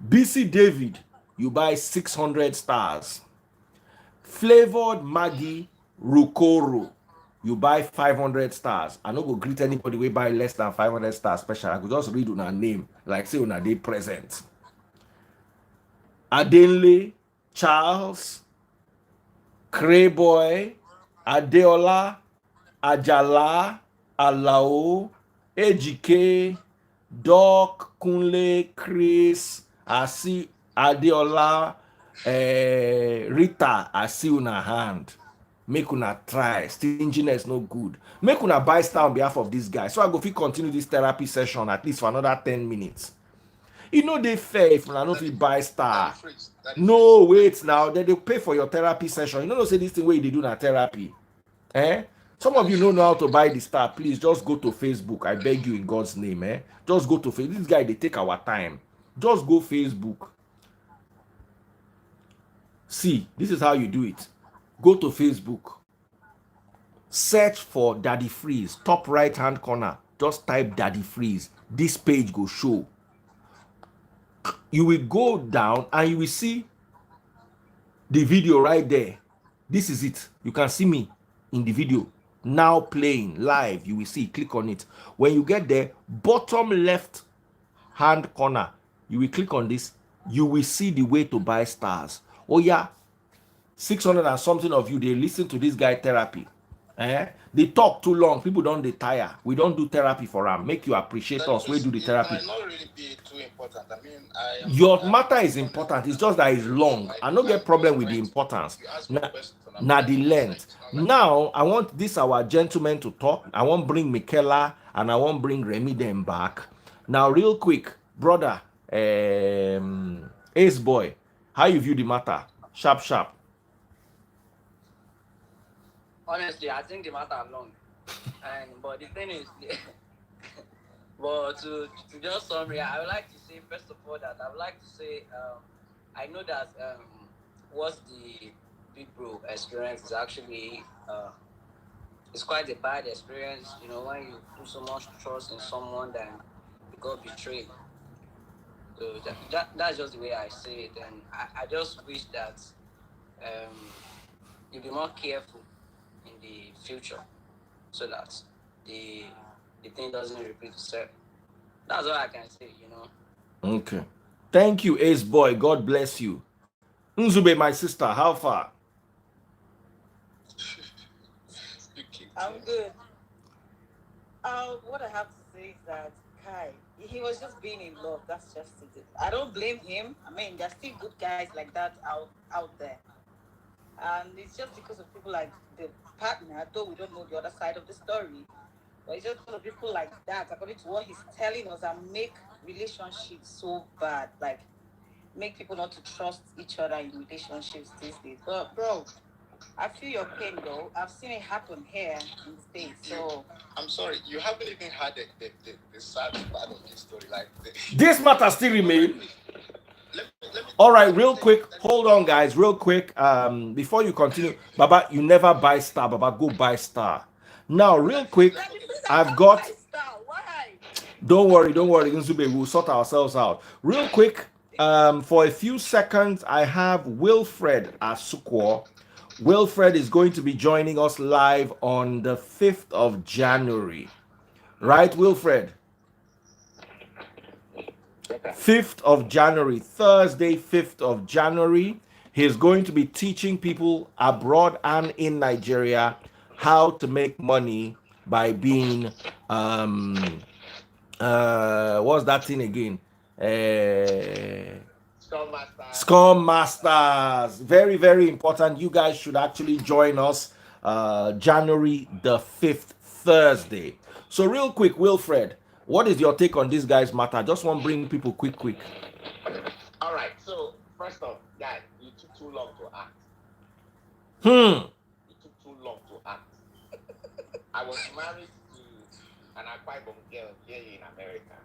BC David, you buy 600 stars. Flavored Maggie Rukoro, you buy 500 stars. I no go greet anybody wey buy less than 500 stars special. I go just read una name like say una dey present. Adenle Charles, Crayboy, Adeola, Ajala, Alao, Ejike, Doc, Kunle, Chris, Asi, Adeola, Rita, I see una hand. Make una try. Stinginess no good. Make una buy star on behalf of this guy. So I go fit continue this therapy session at least for another 10 minutes. You know they fair if una no fit buy star. No, wait now. Then they pay for your therapy session. You know say this thing where they do na therapy. Some of you don't know how to buy the star. Please just go to Facebook. I beg you in God's name. Just go to Facebook. This guy, they take our time. Just go Facebook. See, this is how you do it. Go to Facebook. Search for Daddy Freeze. Top right hand corner. Just type Daddy Freeze. This page go show. You will go down and you will see the video right there. This is it. You can see me in the video. Now playing live. You will see. Click on it. When you get there, bottom left hand corner, you will click on this. You will see the way to buy stars. Oh yeah, 600 and something of you, they listen to this guy therapy. They talk too long. People don't dey tire. We don't do therapy for them. Make you appreciate us. We do the therapy. It might not really be too important. I mean, your matter is important. It's just that it's long. I don't get problem with the importance. Now the length. Now I want this our gentleman to talk. I want bring Michaela and I want bring Remy them back. Now real quick, brother, Ace boy, how you view the matter? Sharp. Honestly, I think the matter long. But the thing is, but to just summary, I would like to say first of all that I would like to say I know that what the big bro experience is actually it's quite a bad experience. You know, when you put so much trust in someone, then you got betrayed. So that's just the way I say it, and I just wish that you be more careful in the future so that the thing doesn't repeat itself. That's all I can say, you know. Okay. Thank you, Ace boy. God bless you. Nzube, my sister, how far? I'm good. What I have to say is that Kai, he was just being in love. That's just it. I don't blame him. I mean, there's still good guys like that out there. And it's just because of people like the partner, though we don't know the other side of the story. But it's just because of people like that, according to what he's telling us, that make relationships so bad. Like, make people not to trust each other in relationships these days. But, bro, I feel your pain, though. I've seen it happen here in the States. So I'm sorry, you haven't even had the sad part of this story. Like this matter still remain. All right, real quick. Hold on, guys. Real quick. Before you continue, Baba, you never buy star. Baba, go buy star. Now, real quick, I've got. Don't worry, Nzube. We'll sort ourselves out. Real quick. For a few seconds, I have Wilfred Asukwo. Wilfred is going to be joining us live on the 5th of January. Right, Wilfred? 5th of January, Thursday, 5th of January. He's going to be teaching people abroad and in Nigeria how to make money by being, what's that thing again? Scrum Masters. Very, very important. You guys should actually join us January the 5th, Thursday. So real quick, Wilfred, what is your take on this guy's matter? Just want to bring people quick. All right. So first off, guys, you took too long to act. It took too long to act. I was married to an Akwa Ibom girl here in America.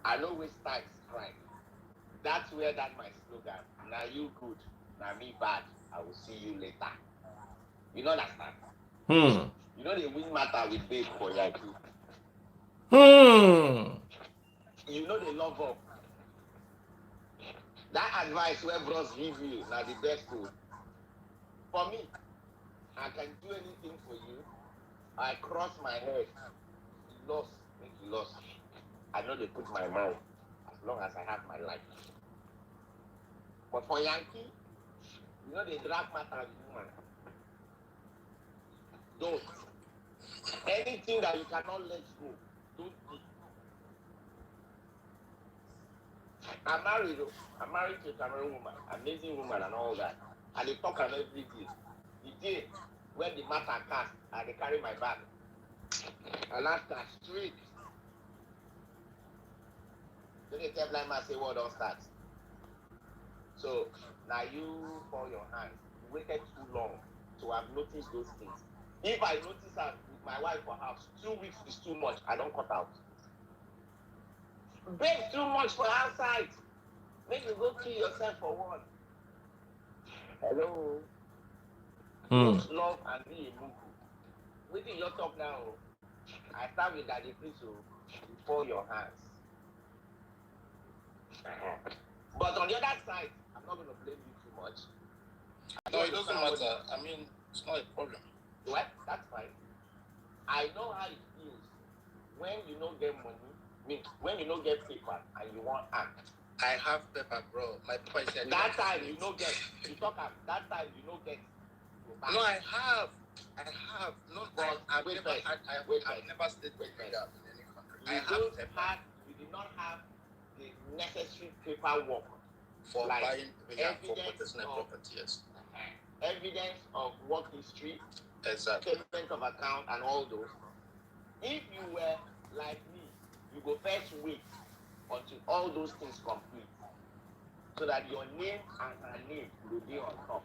I know which time is crime. That's where that my slogan. Now you good, now me bad. I will see you later. You know understand? You know the win matter with babe for Yankee. You know the love up. That advice where bros give you now the best food. For me, I can do anything for you. I cross my head. You lost, make you lost. I know they put my mind as long as I have my life. But for Yankee, you know they drag matter with woman. Don't. Anything that you cannot let go, don't do. I'm married to a Cameroon woman, amazing woman and all that. And they talk am every day. The day when the matter cast and they carry my bag. And ask her straight. Then they tell blind man say what don't start. So now you for your hands. You waited too long to have noticed those things. If I notice her with my wife for house, 2 weeks is too much. I don't cut out. Babe, too much for outside. Make you go kill yourself for one. Hello. Don't love and be a mugu. Waiting your talk now. I start with that before your hands. But on the other side, I'm not going to blame you too much. No, it doesn't matter. I mean, it's not a problem. What? That's fine. I know how it feels when you don't get money. I mean, when you don't get paper and you want act. I have paper, bro. My paper is here. That time you don't get. You talk about that time you don't get. No, I have. No, but I never stayed with that in any country. You did not have the necessary paperwork for like buying for personal property. Yes. Evidence of work history, exactly. Statement of account, and all those. If you were like me, you go first wait until all those things complete, so that your name and her name will be on top.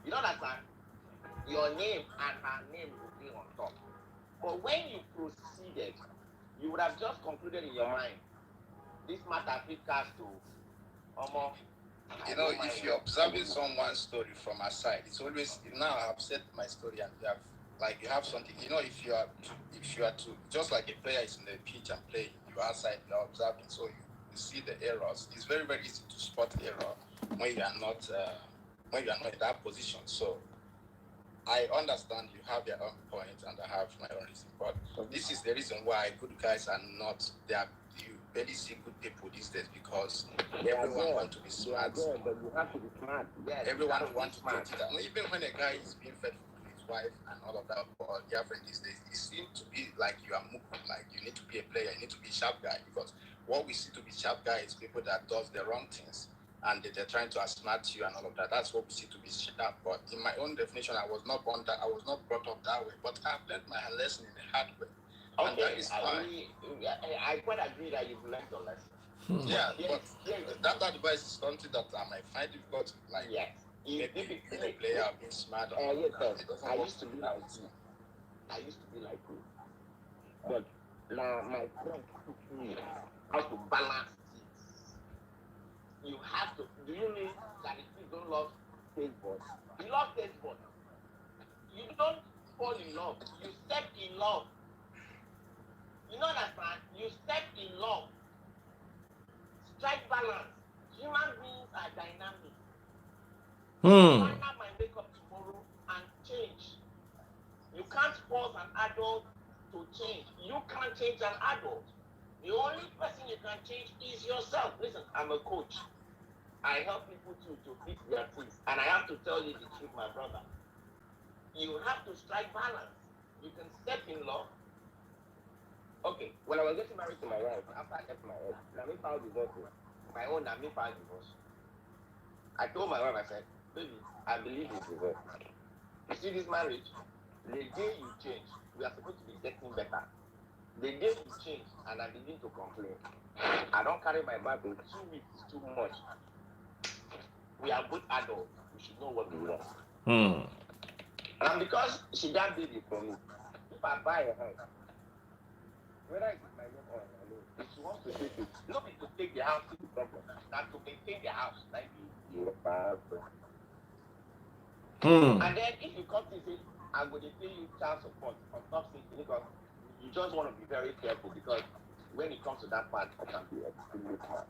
You know that, man? Your name and her name will be on top. But when you proceeded, you would have just concluded in your mind, this matter fit cast to Omo. You know, if you're observing someone's story from a side, it's always now I've said my story and you have something. You know, if you are to just like a player is in the pitch and playing, you are outside, you are observing, so you see the errors. It's very very easy to spot error when you are not in that position. So I understand you have your own point and I have my own reason, but this is the reason why good guys are not there. You barely see good people these days because everyone wants to be smart. But you have to be smart. Yes, everyone wants to get it. Even when a guy is being faithful to his wife and all of that, or girlfriend these days, it seems to be like you are muku, like you need to be a player, you need to be a sharp guy, because what we see to be sharp guy is people that does the wrong things and they're trying to outsmart you and all of that. That's what we see to be sharp. But in my own definition, I was not brought up that way. But I've learned my lesson in the hard way. Okay, and that is fine. I quite agree that you've learned your lesson. Yeah, but that advice is something that I might find difficult. Like, yes, maybe a player being smart. Yes, I used to be like you. But now my friend took me how to balance things. You have to. Do you mean that if you don't love skateboard, you love skateboard? You don't fall in love. You step in love. You know that, man? You step in love. Strike balance. Human beings are dynamic. Partner might wake up tomorrow and change. You can't force an adult to change. You can't change an adult. The only person you can change is yourself. Listen, I'm a coach. I help people to fix their things. And I have to tell you the truth, my brother. You have to strike balance. You can step in love. Okay, when I was getting married to my wife, after I left my ex, I filed divorce. My own, I filed divorce. I told my wife, I said, baby, I believe in divorce. You see this marriage? The day you change, we are supposed to be getting better. The day you change and I begin to complain, I don't carry my bag in 2 weeks, it's too much. we are both adults. We should know what we want. Hmm. And because she got baby for me, if I buy a house, whether it is my name or my name, if she wants to take it, nobody to take the house to the problem. That to maintain the house, like the Hmm. and then if you come to say, I'm going to pay you child support on top of because you just want to be very careful because when it comes to that part, it can be extremely hard.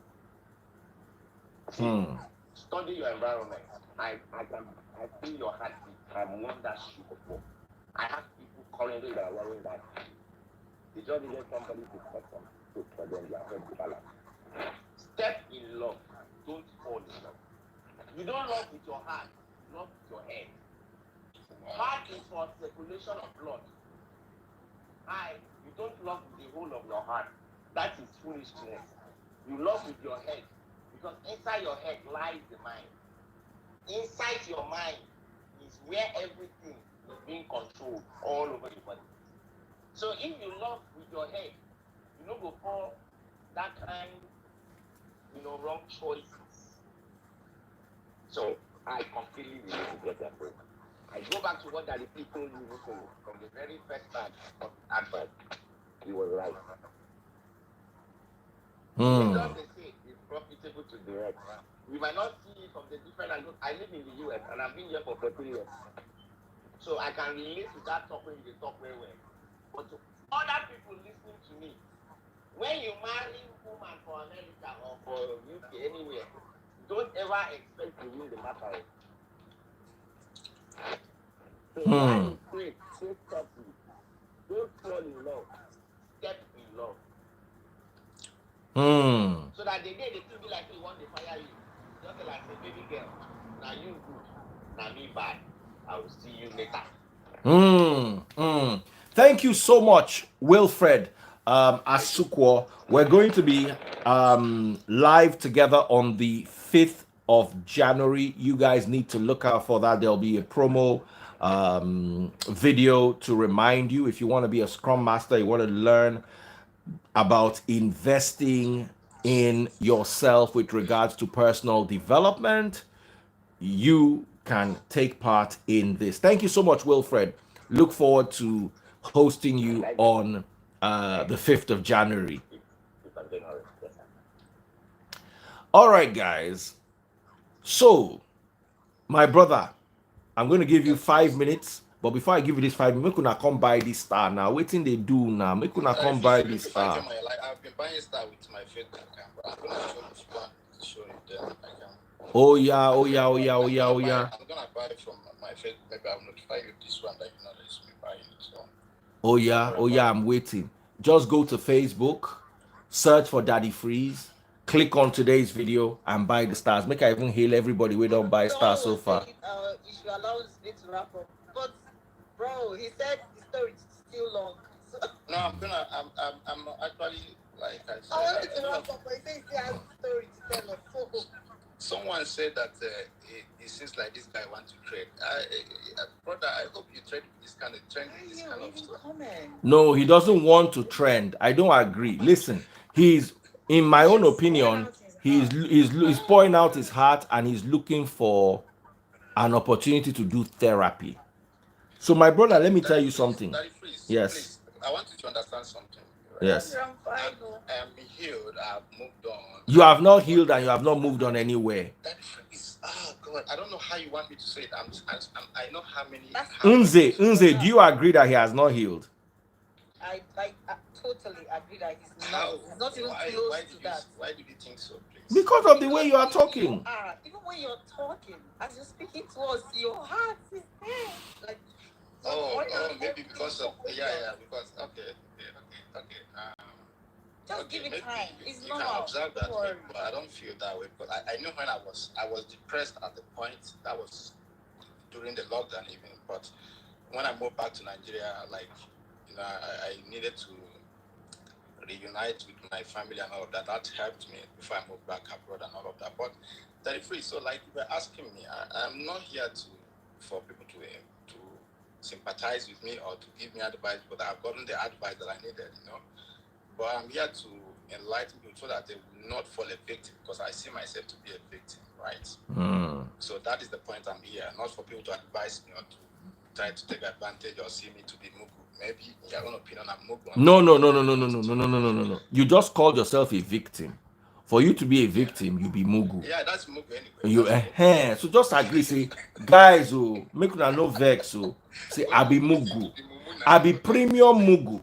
Hmm. Study your environment. I feel your heartbeat. I'm one that shoe before. I have people currently that are wearing that. They just need somebody to cut some food for them. They are head to balance. Step in love. Don't fall in love. You don't love with your heart. You love with your head. Heart is for circulation of blood. You don't love with the whole of your heart. That is foolishness. You love with your head. Because inside your head lies the mind. Inside your mind is where everything is being controlled all over the body. So if you love with your head, you don't go for that kind, wrong choices. So I completely relate to get that book. I go back to what Daddy P told you from the very first time of the advert. He was right. Because they say it's profitable to direct. We might not see it from the different angles. I live in the US and I've been here for 13 years. So I can relate to that talk when you talk very well. But to other people listening to me, when you marry a woman for America or for UK, anywhere, don't ever expect to win the matter. So while you pray, say softly. Don't fall in love. Step in love. So that the day they still be like, they want to fire you. Just like, say, baby girl, now you good, now me bad. I will see you later. Thank you so much, Wilfred Asukwo. We're going to be live together on the 5th of January. You guys need to look out for that. There'll be a promo video to remind you if you want to be a Scrum Master, you want to learn about investing in yourself with regards to personal development, you can take part in this. Thank you so much, Wilfred. Look forward to hosting you on the 5th of January. All right, guys. So, my brother, I'm going to give you 5 minutes. But before I give you this 5 minutes, make una come buy this star now. Waiting they do now. Make una come buy this star. I've been buying star with my Facebook account, but I'm gonna show you them account. Oh yeah. I'm gonna buy it from my Facebook. Maybe I'll notify you this one that you know it's me buying it. So. Oh yeah, I'm waiting. Just go to Facebook, search for Daddy Freeze, click on today's video and buy the stars. Make I even hail everybody we don't buy stars so far. You should allow me to wrap up. But bro, he said the story is still long. So. No, I'm actually like I said. I wanted to wrap up, but he said he still has a story to tell us. So. Someone said that it seems like this guy wants to trade. Brother, I hope you trade with this kind of trend. This kind of stuff. No, he doesn't want to trend. I don't agree. Listen, he's, in my own opinion, he's pouring out his heart and he's looking for an opportunity to do therapy. So, my brother, let me tell you something. Yes. Please, I want you to understand something. Right? Yes. I am healed. I have moved on. You have not healed and you have not moved on anywhere. That is, oh God, I don't know how you want me to say it. I know how many. Unze, do you agree that he has not healed? I totally agree that he's not even close to that. Why did you think so, please? Because of the way you are talking. Even when you're talking, as you're speaking to us, your heart is there. Like, maybe because of because okay. Just give it time. It's you can observe that, but I don't feel that way. But I know when I was depressed at the point that was during the lockdown even. But when I moved back to Nigeria, I needed to reunite with my family and all of that. That helped me before I moved back abroad and all of that. But that free. So like you were asking me, I'm not here for people to sympathize with me or to give me advice, but I've gotten the advice that I needed, But I'm here to enlighten people so that they will not fall a victim, because I see myself to be a victim. right? Hmm. So that is the point I'm here, not for people to advise me or to try to take advantage or see me to be mugu. Maybe in your own opinion, I'm mugu. No. You just called yourself a victim. For you to be a victim, you be mugu. Yeah, that's mugu anyway. You That's so just agree, say, guys, oh, make una no vex, oh. Say, I be mugu. I be premium mugu.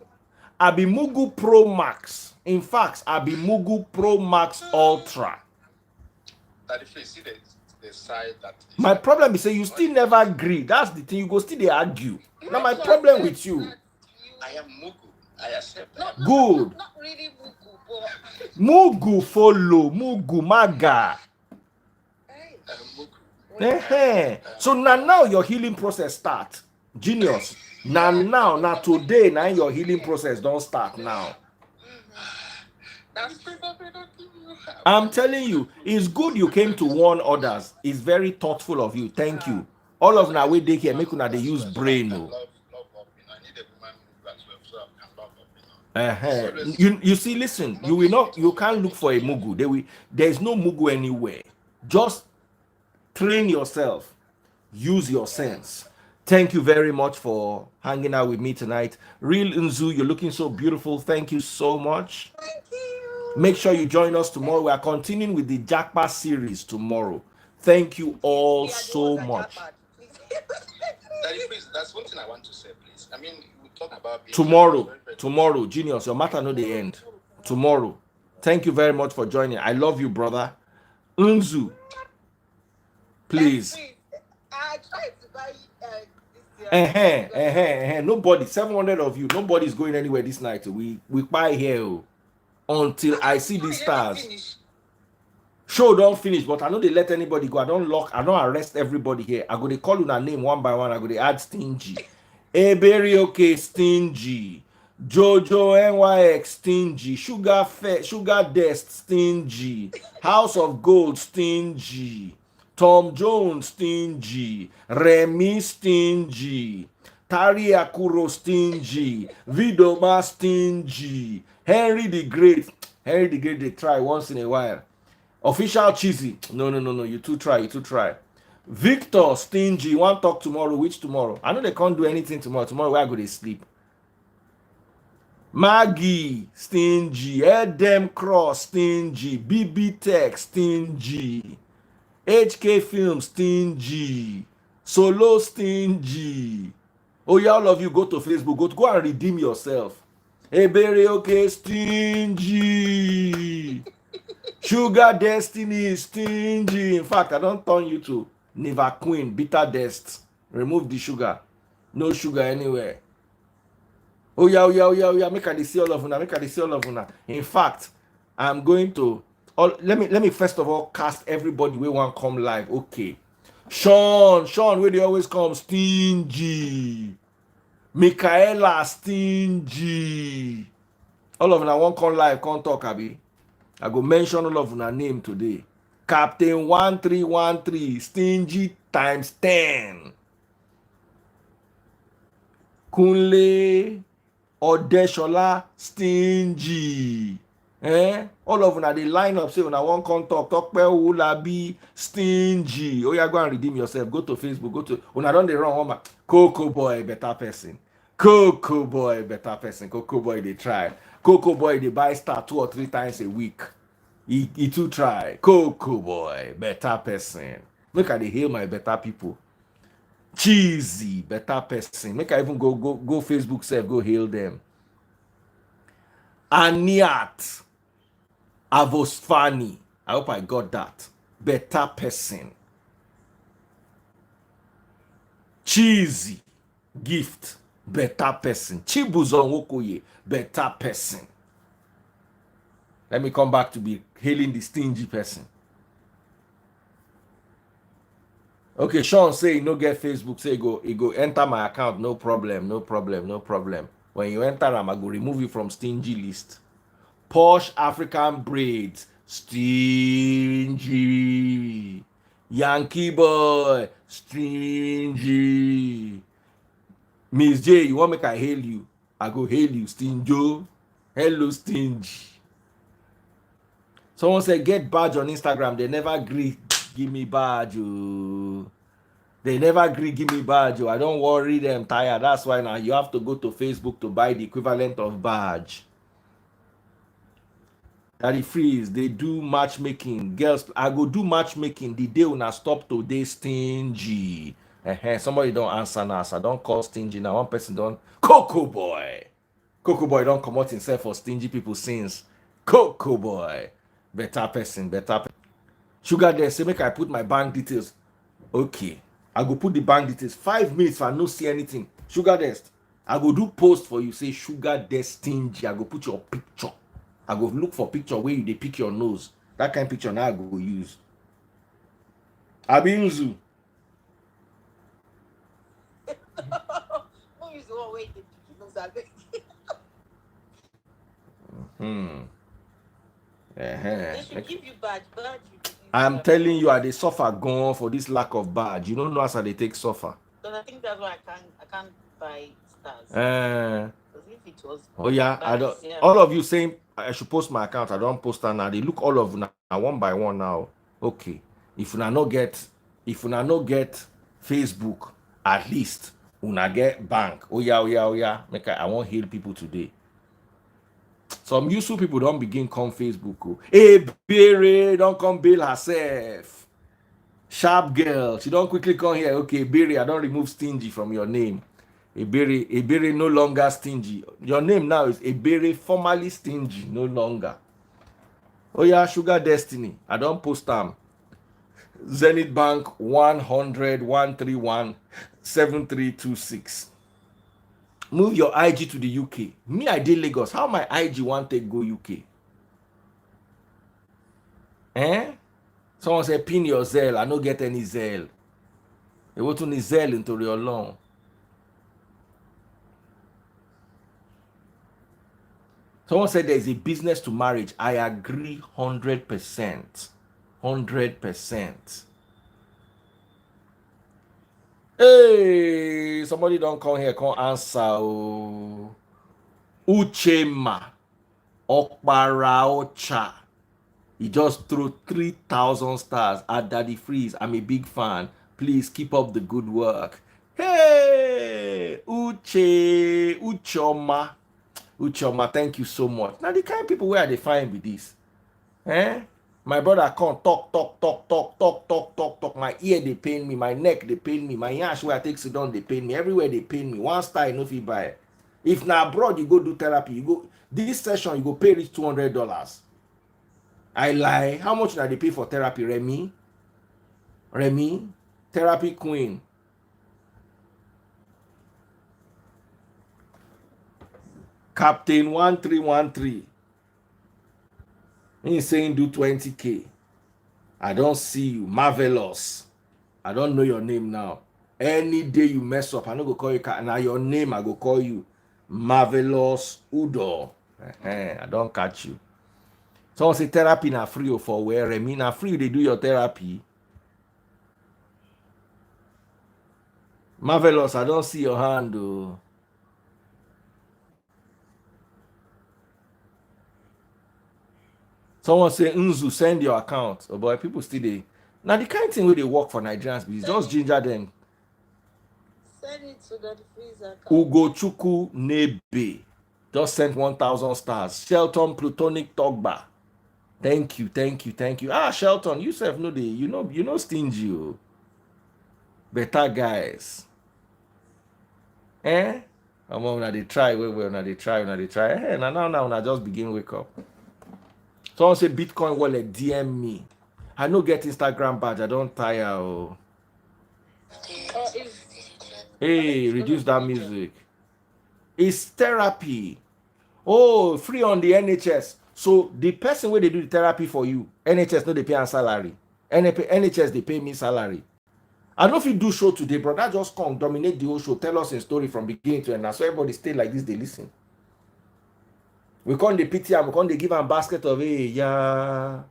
I be mugu pro max. In fact, I be mugu pro max ultra. that if you see the side that is My problem is say you still never agree. That's the thing. You go still they argue. Now my problem with you. I am mugu. I accept that. Good. Not really mugu, but Mugu follow. Mugu maga. I am mugu. So now your healing process start. Genius. Now today, now your healing process don't start now. that's I'm telling you, it's good you came to warn others. It's very thoughtful of you. Thank you. All of now we dey here, make una dey use brain. Love up, I need a woman mugu as well, so I can love up, You see, listen, you can't look for a mugu. There's no mugu anywhere. Just train yourself. Use your sense. Thank you very much for hanging out with me tonight. Real Nzu, you're looking so beautiful. Thank you so much. Thank you. Make sure you join us tomorrow. We are continuing with the Japa series tomorrow. Thank you all so much. Please, that's one thing I want to say, please. I mean, we talk about Tomorrow, Genius, your matter no the end. Tomorrow. Thank you very much for joining. I love you, brother. Unzu, please. I tried to buy this year. Nobody, 700 of you, nobody's going anywhere this night. We buy here until I see these stars. Show don't finish, but I know they let anybody go. I don't arrest everybody here. I go they call you a name one by one. I go they add stingy. Eberioke stingy. Jojo NYX stingy. Sugar Dest stingy. House of Gold stingy. Tom Jones stingy. Remy stingy. Tari Akuro stingy. Vidoma stingy. Henry the Great, they try once in a while. Official cheesy. No. You too try. Victor stingy. You want talk tomorrow? Which tomorrow? I know they can't do anything tomorrow. Tomorrow where I go to sleep. Maggie stingy. Edem Cross stingy. BB Tech stingy. HK Film stingy. Solo stingy. Oh yeah, all of you go to Facebook. Go and redeem yourself. Eberioke stingy. Sugar Destiny stingy. In fact, I don't turn you to Neva Queen, Bitter Dest. Remove the sugar. No sugar anywhere. Oh yeah. Make I see all of una. In fact, I'm going to let me first of all cast everybody we want come live. Okay. Sean, where they always come stingy. Michaela stingy. All of una won't come live, can't talk, Abi. I go mention all of una name today. Captain 1313, stingy times 10. Kunle Odeshola, stingy. All of una dey line up say una wan come talk pe Ulabi stingy. Oh yeah, go and redeem yourself. Go to Facebook. Go to una don dey run one man. Coco boy better person. Coco boy dey try. Coco boy dey buy star 2 or 3 times a week. He too try. Coco boy better person. Make I dey hail my better people. Cheesy better person. Make I even go Facebook self go hail them. Aniat Avosfani. I hope I got that. Better person. Cheesy gift. Better person. Chibuzon Wokoye. Better person. Let me come back to be hailing the stingy person. Okay, Sean say he no get Facebook. Say he go enter my account. No problem. When you enter them, I go remove you from stingy list. Posh African braids. Stingy. Yankee boy. Stingy. Miss J, you want make I hail you? I go hail you, Stinjo. Hello, Stingy. Someone said get badge on Instagram. They never agree. give me badge. Oh. They never agree give me badge. Oh. I don't worry them tired. That's why now you have to go to Facebook to buy the equivalent of badge. Daddy Freeze, they do matchmaking. Girls, I go do matchmaking the day when I stop to dey stingy. Somebody don't answer now. So I don't call stingy now. One person don't. Coco boy. Coco boy don't come out himself for stingy people since. Coco boy. Better person, better person. Sugar there, say make I put my bank details. Okay. I go put the bank details. 5 minutes if I no see anything. Sugar Dest. I go do post for you. Say Sugar Dest stingy. I go put your picture. I go look for picture where you dey pick your nose. That kind of picture now I go use. Abinzu. Who is the one where they pick your nose? I beg. They should give you badge. Badge. I'm telling you, I dey suffer gone for this lack of badge. You don't know how they take suffer. Because I think that's why I can't buy stars. Because if it was Oh yeah, I don't. yeah. All of you saying I should post my account. I don't post that now. They look all of now one by one now. Okay, if una no get Facebook, at least una get bank. Oh yeah. Make I won't hail people today. Some useful people don't begin come Facebook. Oh. Hey, Berry, don't come bail herself. Sharp girl, she don't quickly come here. Okay, Berry, I don't remove stingy from your name. Ebere no longer stingy. Your name now is Ebere, formerly stingy, no longer. Oh yeah, Sugar Destiny. I don't post them. Zenith Bank 100 131 7326. Move your IG to the UK. Me, I did Lagos. How my IG want to go UK? Someone say pin your Zelle. I don't get any Zelle. They want to need Zelle into your loan. Someone said there is a business to marriage. I agree 100%. 100%. Hey, somebody don't come here, come answer. Oh. Uchema Okparaocha. He just threw 3,000 stars at Daddy Freeze. I'm a big fan. Please keep up the good work. Hey, Uchoma. Uchoma, thank you so much. Now the kind of people where they find with this. My brother can't talk. My ear they pain me, my neck they pain me, my yash where I take sit down they pain me, everywhere they pain me. One style no fit buy. If now abroad you go do therapy, you go this session you go pay reach $200. I lie. How much now they pay for therapy, Remy? Therapy queen. Captain 1313. He's saying do 20K. I don't see you. Marvelous. I don't know your name now. Any day you mess up, I no go call you. Now your name, I go call you Marvelous Udo. I don't catch you. Someone say therapy na free for where Remy na free they do your therapy. Marvelous, I don't see your hand though. Someone say Nzu send your account. Oh boy, people still they. Now the kind of thing where they work for Nigerians, please just ginger them. Send it to the freezer account. Ugochukwu Nebe just sent 1,000 stars. Shelton Plutonic Togba. Thank you. Shelton, you self know you know stingy. Oh. Better guys. Now they try. Now they try. Now just begin wake up. Someone say Bitcoin wallet DM me. I no get Instagram badge. I don't tire. Oh. Hey, reduce that music. It's therapy. Oh, free on the NHS. So the person where they do the therapy for you, NHS no they pay a salary. NHS they pay me salary. I don't know if you do show today, bro. That just come dominate the whole show. Tell us a story from beginning to end. So everybody stay like this, they listen. We can't the pity and we can't they give them basket of hey yeah.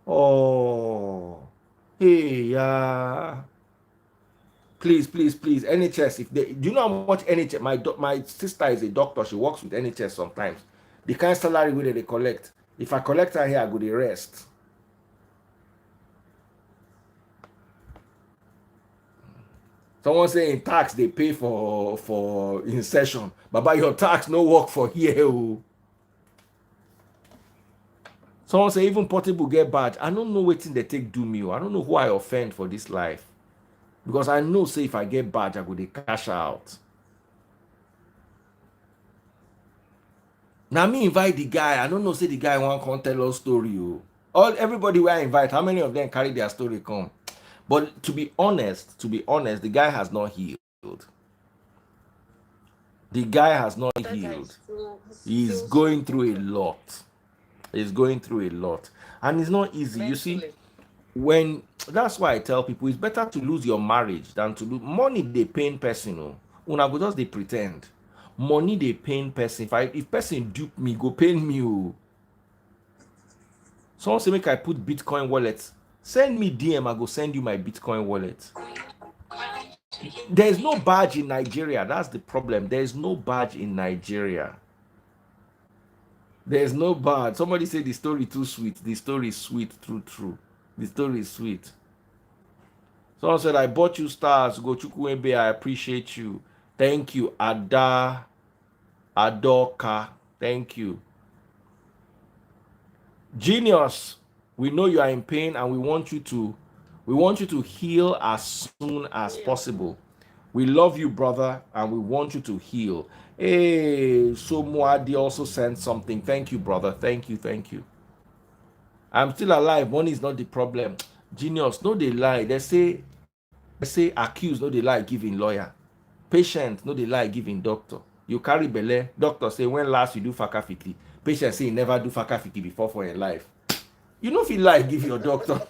Oh hey yeah. Please. NHS, if they do you know how much NHS my sister is a doctor, she works with NHS sometimes. The kind of salary where they collect. If I collect her here, I go the rest. Someone say in tax they pay for insertion. Baba, your tax no work for here. Oh. Someone say even Portable get badge. I don't know wetin they take do me. I don't know who I offend for this life. Because I know say if I get badge, I go dey cash out. Now me invite the guy. I don't know say the guy want come tell us story. Oh. Everybody where I invite, how many of them carry their story come? But to be honest, the guy has not healed. The guy has not healed. He's going through a lot. He's going through a lot. And it's not easy. You see, when that's why I tell people it's better to lose your marriage than to lose money. They pain person. Oh. Una go just they pretend. Money they pain person. If person dupe me, go pain me. Oh. Someone say make I put Bitcoin wallet. Send me DM, I go send you my Bitcoin wallet. There's no badge in Nigeria. That's the problem. There's no badge in Nigeria. There's no badge. Somebody said the story too sweet. The story is sweet, true. The story is sweet. Someone said, I bought you stars. Go Chukwuembe, I appreciate you. Thank you. Adoka. Thank you. Genius, we know you are in pain and we want you to heal as soon as possible. We love you, brother, and we want you to heal. Hey, so Muadi also sent something. Thank you, brother. Thank you. I'm still alive. Money is not the problem. Genius, no, they lie. They say accused, no, they lie giving lawyer. Patient, no, they lie giving doctor. You carry belle, doctor say when last you do fakafiki. Patient say you never do fakafiki before for your life. You know if you lie give your doctor.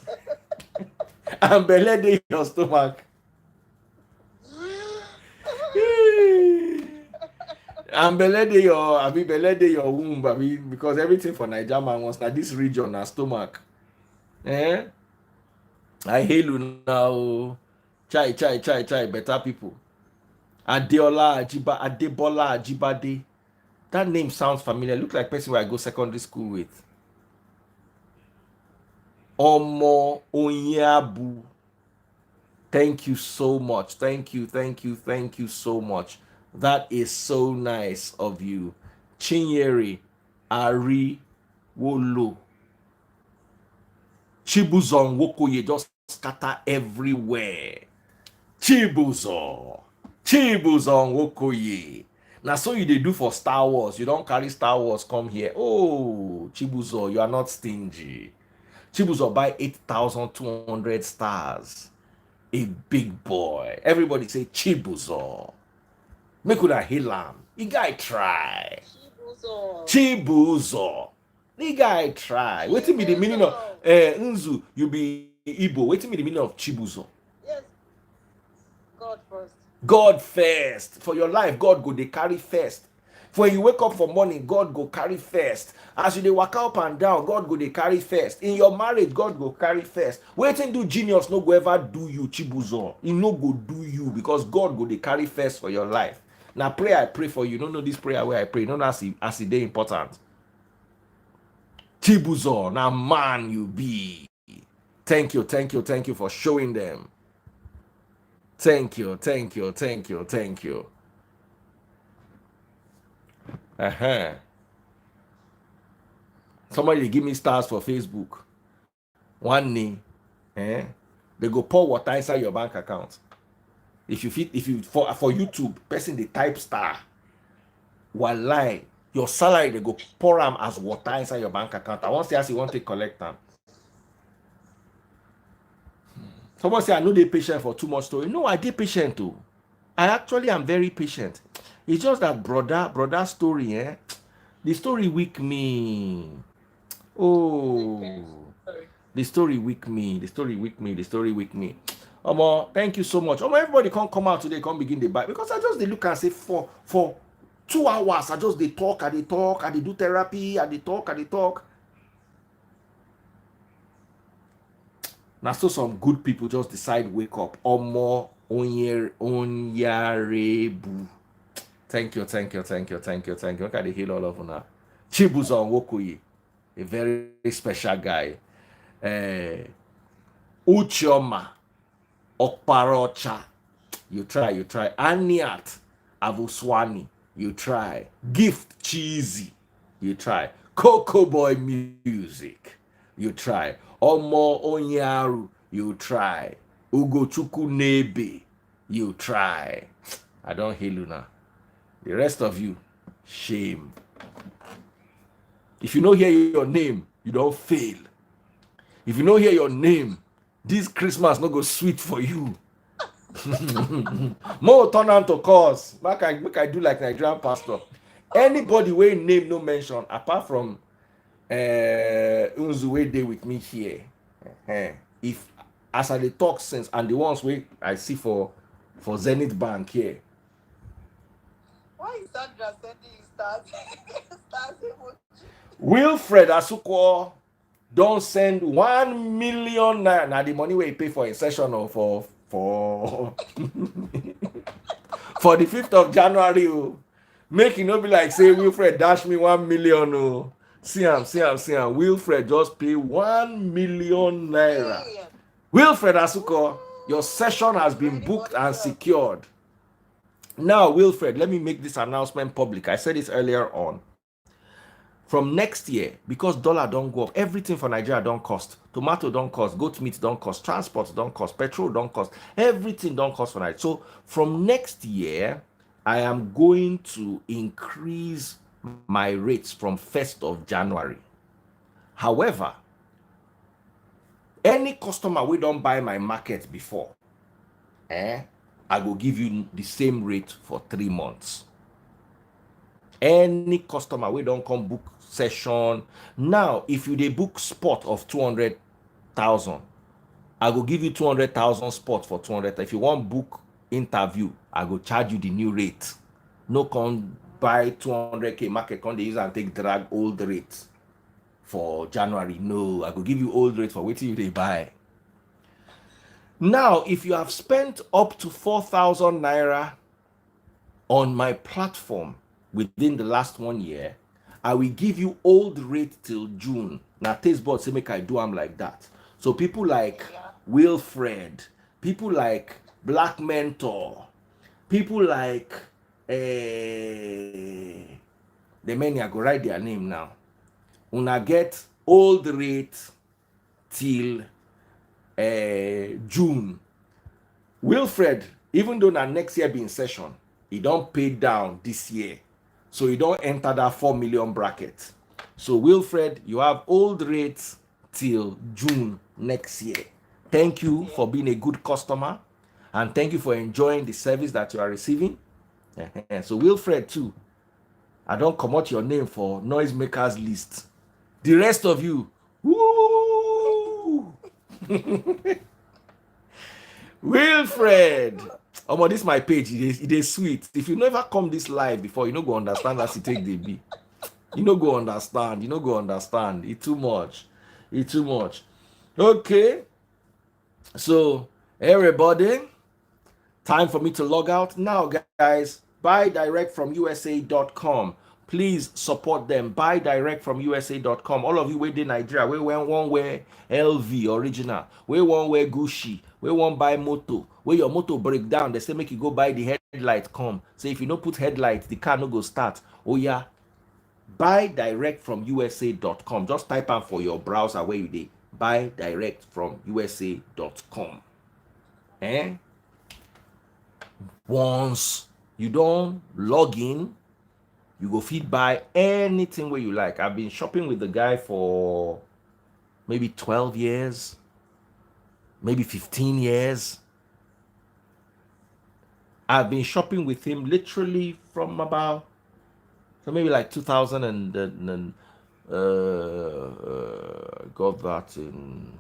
And belle dey your stomach. And belle dey your womb, because everything for Naija man wants na this region na stomach. I hail you now. Chai, better people. Adebola Ajibade. That name sounds familiar. Look like person where I go secondary school with. Omo Onyabu. Thank you so much. Thank you so much. That is so nice of you. Chinyere Ari Wolo. Chibuzon Wokoye just scatter everywhere. Chibuzon Wokoye. Now so you they do for Star Wars. You don't carry Star Wars come here. Oh, Chibuzo, you are not stingy. Chibuzo buy 8,200 stars. A big boy. Everybody say Chibuzo. Make una hail am. The guy try. Chibuzo. The guy try. Wetin be the meaning of Nzu? You be Igbo. Wetin be the meaning of Chibuzo? Yes. God first. God first. For your life, God go dey carry first. When you wake up for morning, God go carry first. As you dey waka up and down, God go dey carry first. In your marriage, God go carry first. Wetin do genius no go ever do you, Chibuzo. He no go do you because God go dey carry first for your life. Now prayer I pray for you. Don't know this prayer where I pray. Don't as it dey important. Chibuzo, now man you be. Thank you for showing them. Thank you. Somebody give me stars for Facebook. One name, they go pour water inside your bank account. If you for YouTube, person they type star. Wallahi, your salary they go pour them as water inside your bank account. I want to say as you want to collect them. Someone say I know they patient for too much story. No, I did patient too. I actually am very patient. It's just that brother story, the story weak me. Oh, the story weak me. Thank you so much. Everybody can't come out today, can't begin the bite because I just they look and say for 2 hours I just they talk, I do therapy, I talk. Now so some good people just decide wake up. Onyarebu. Thank you. Look at the heal all of now. Chibuzon Wokoye, a very special guy. Uchioma Okparocha. You try. Aniat Avuswani. You try. Gift Cheesy. You try. Coco Boy Music. You try. Omo Onyaru. You try. Ugochukwu Nebe. You try. I don't hear you now. The rest of you, shame. If you don't hear your name, you don't fail. If you don't hear your name, this Christmas not go sweet for you. More turn on to cause. Make I do like Nigerian pastor. Anybody wey name no mention apart from Unzu wey dey with me here. If as I dey talk since and the ones wey I see for Zenith Bank here. Why is Sandra sending you stars? Stars emoji. Wilfred Asukwo don send 1 million naira. Na the money wey he pay for a session or for for the 5th of January. Oh. Make it no be like say Wilfred dash me 1 million. Oh. See am. Wilfred just pay 1 million naira. Wilfred Asukwo, your session has been booked and secured. Now, Wilfred, let me make this announcement public. I said this earlier on. From next year, because dollar don't go up, everything for Nigeria don't cost. Tomato don't cost, goat meat don't cost, transport don't cost, petrol don't cost, everything don't cost for Nigeria. So from next year, I am going to increase my rates from 1st of January. However, any customer we don't buy my market before, I will give you the same rate for 3 months. Any customer we don't come book session now, if you dey book spot of 200,000, I will give you 200,000 spot for 200. If you want book interview, I will charge you the new rate. No come buy 200k market come dey use and take drag old rates for January. No, I will give you old rate for waiting you dey buy. Now, if you have spent up to 4,000 naira on my platform within the last 1 year, I will give you old rate till June. Now, Tasteboard say make I do am like that. So people like Wilfred, people like Black Mentor, people like the many I go write their name now. Una get old rate till June. Wilfred, even though na next year be in session, he don't pay down this year. So you don't enter that 4 million bracket. So Wilfred, you have old rates till June next year. Thank you for being a good customer. And thank you for enjoying the service that you are receiving. So Wilfred too, I don't come out your name for noisemakers list. The rest of you, woo! Wilfred. This my page. It is sweet. If you never come this live before, you no go understand as it take the be. You no go understand. It's too much. Okay. So everybody, time for me to log out now, guys. Buy direct from USA.com. Please support them. Buy direct from USA.com. All of you wait in Nigeria, we went one way LV original, we one way Gucci, we won't buy moto. Where your motor break down, they say make you go buy the headlight. Come. Say if you no put headlight, the car no go start. Oh yeah. Buy direct from USA.com. Just type out for your browser where you did. Buy direct from USA.com. Once you don't log in, you go feed buy anything where you like. I've been shopping with the guy for maybe 12 years, maybe 15 years. I've been shopping with him literally from about, so maybe like 2000 and got that in,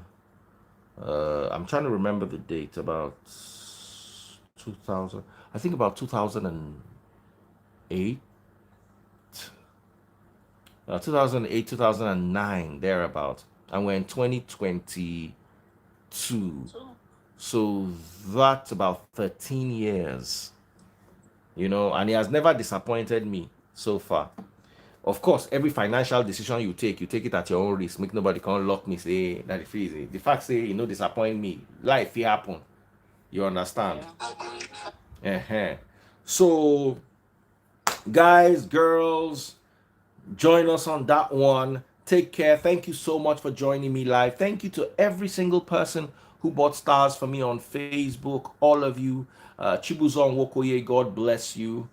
I'm trying to remember the date, about 2000, I think about 2008, 2009, thereabout. And we're in 2022. So that's about 13 years. And he has never disappointed me so far. Of course, every financial decision you take it at your own risk. Make nobody can lock me, say that it's easy. The fact say, disappoint me. Life happen. You understand? Yeah. So, guys, girls, join us on that one. Take care. Thank you so much for joining me live. Thank you to every single person who bought stars for me on Facebook. All of you. Chibuzon Wokoye, God bless you.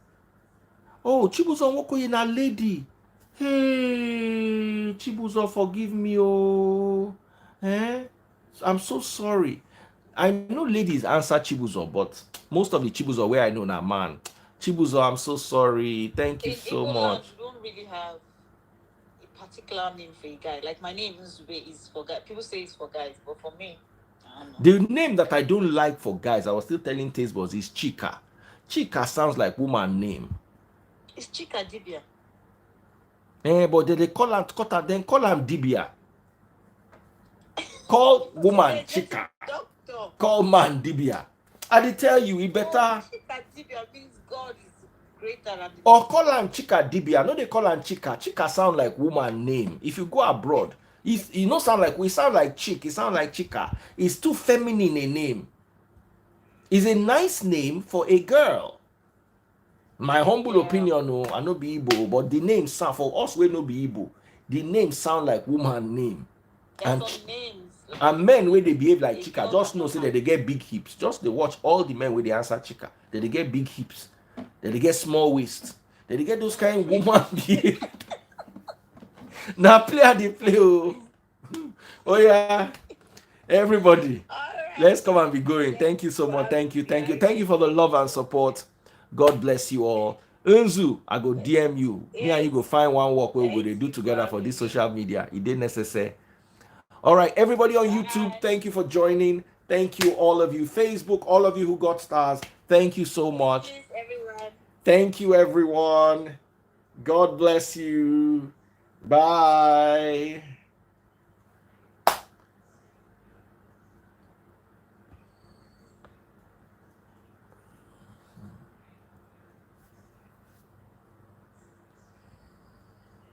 Oh, Chibuzon Wokoye, na lady. Hey, Chibuzon, forgive me. Oh, I'm so sorry. I know ladies answer Chibuzon, but most of the Chibuzon where I know now, man. Chibuzon, I'm so sorry. Thank you In so Igbo land, much. we don't really have a particular name for a guy. Like my name Nzube is for guys. People say it's for guys, but for me, I don't know. The name that I don't like for guys, I was still telling Taste Buds, is Chika. Chika sounds like woman name. It's Chika Dibia. But they call him, then call him Dibia. Call woman Chika. Doctor. Call man Dibia. I did tell you, he better. Chika Dibia means God is greater than the Or call him Chika Dibia. No, they call him Chika. Chika sound like woman name. If you go abroad, he no sound like, we sound like chick. He sound like Chika. It's too feminine a name. It's a nice name for a girl. My humble opinion, no, I no be Igbo, but the name sound for us we no be Igbo. The name sound like woman name. There's some names. And men where they behave like Chika, just know say that they get big hips. Just they watch all the men where they answer Chika, that they get big hips, that they get small waist, that they get those kind of woman behave. Now play they play. Oh yeah, everybody. Let's come and be going. Thank you so much. Thank you. Thank you for the love and support. God bless you all. Unzu, I go DM you. Me and you go find one work where we go do together for this social media. It didn't necessary. All right, everybody on YouTube, thank you for joining. Thank you, all of you. Facebook, all of you who got stars, thank you so much. Thank you, everyone. God bless you. Bye.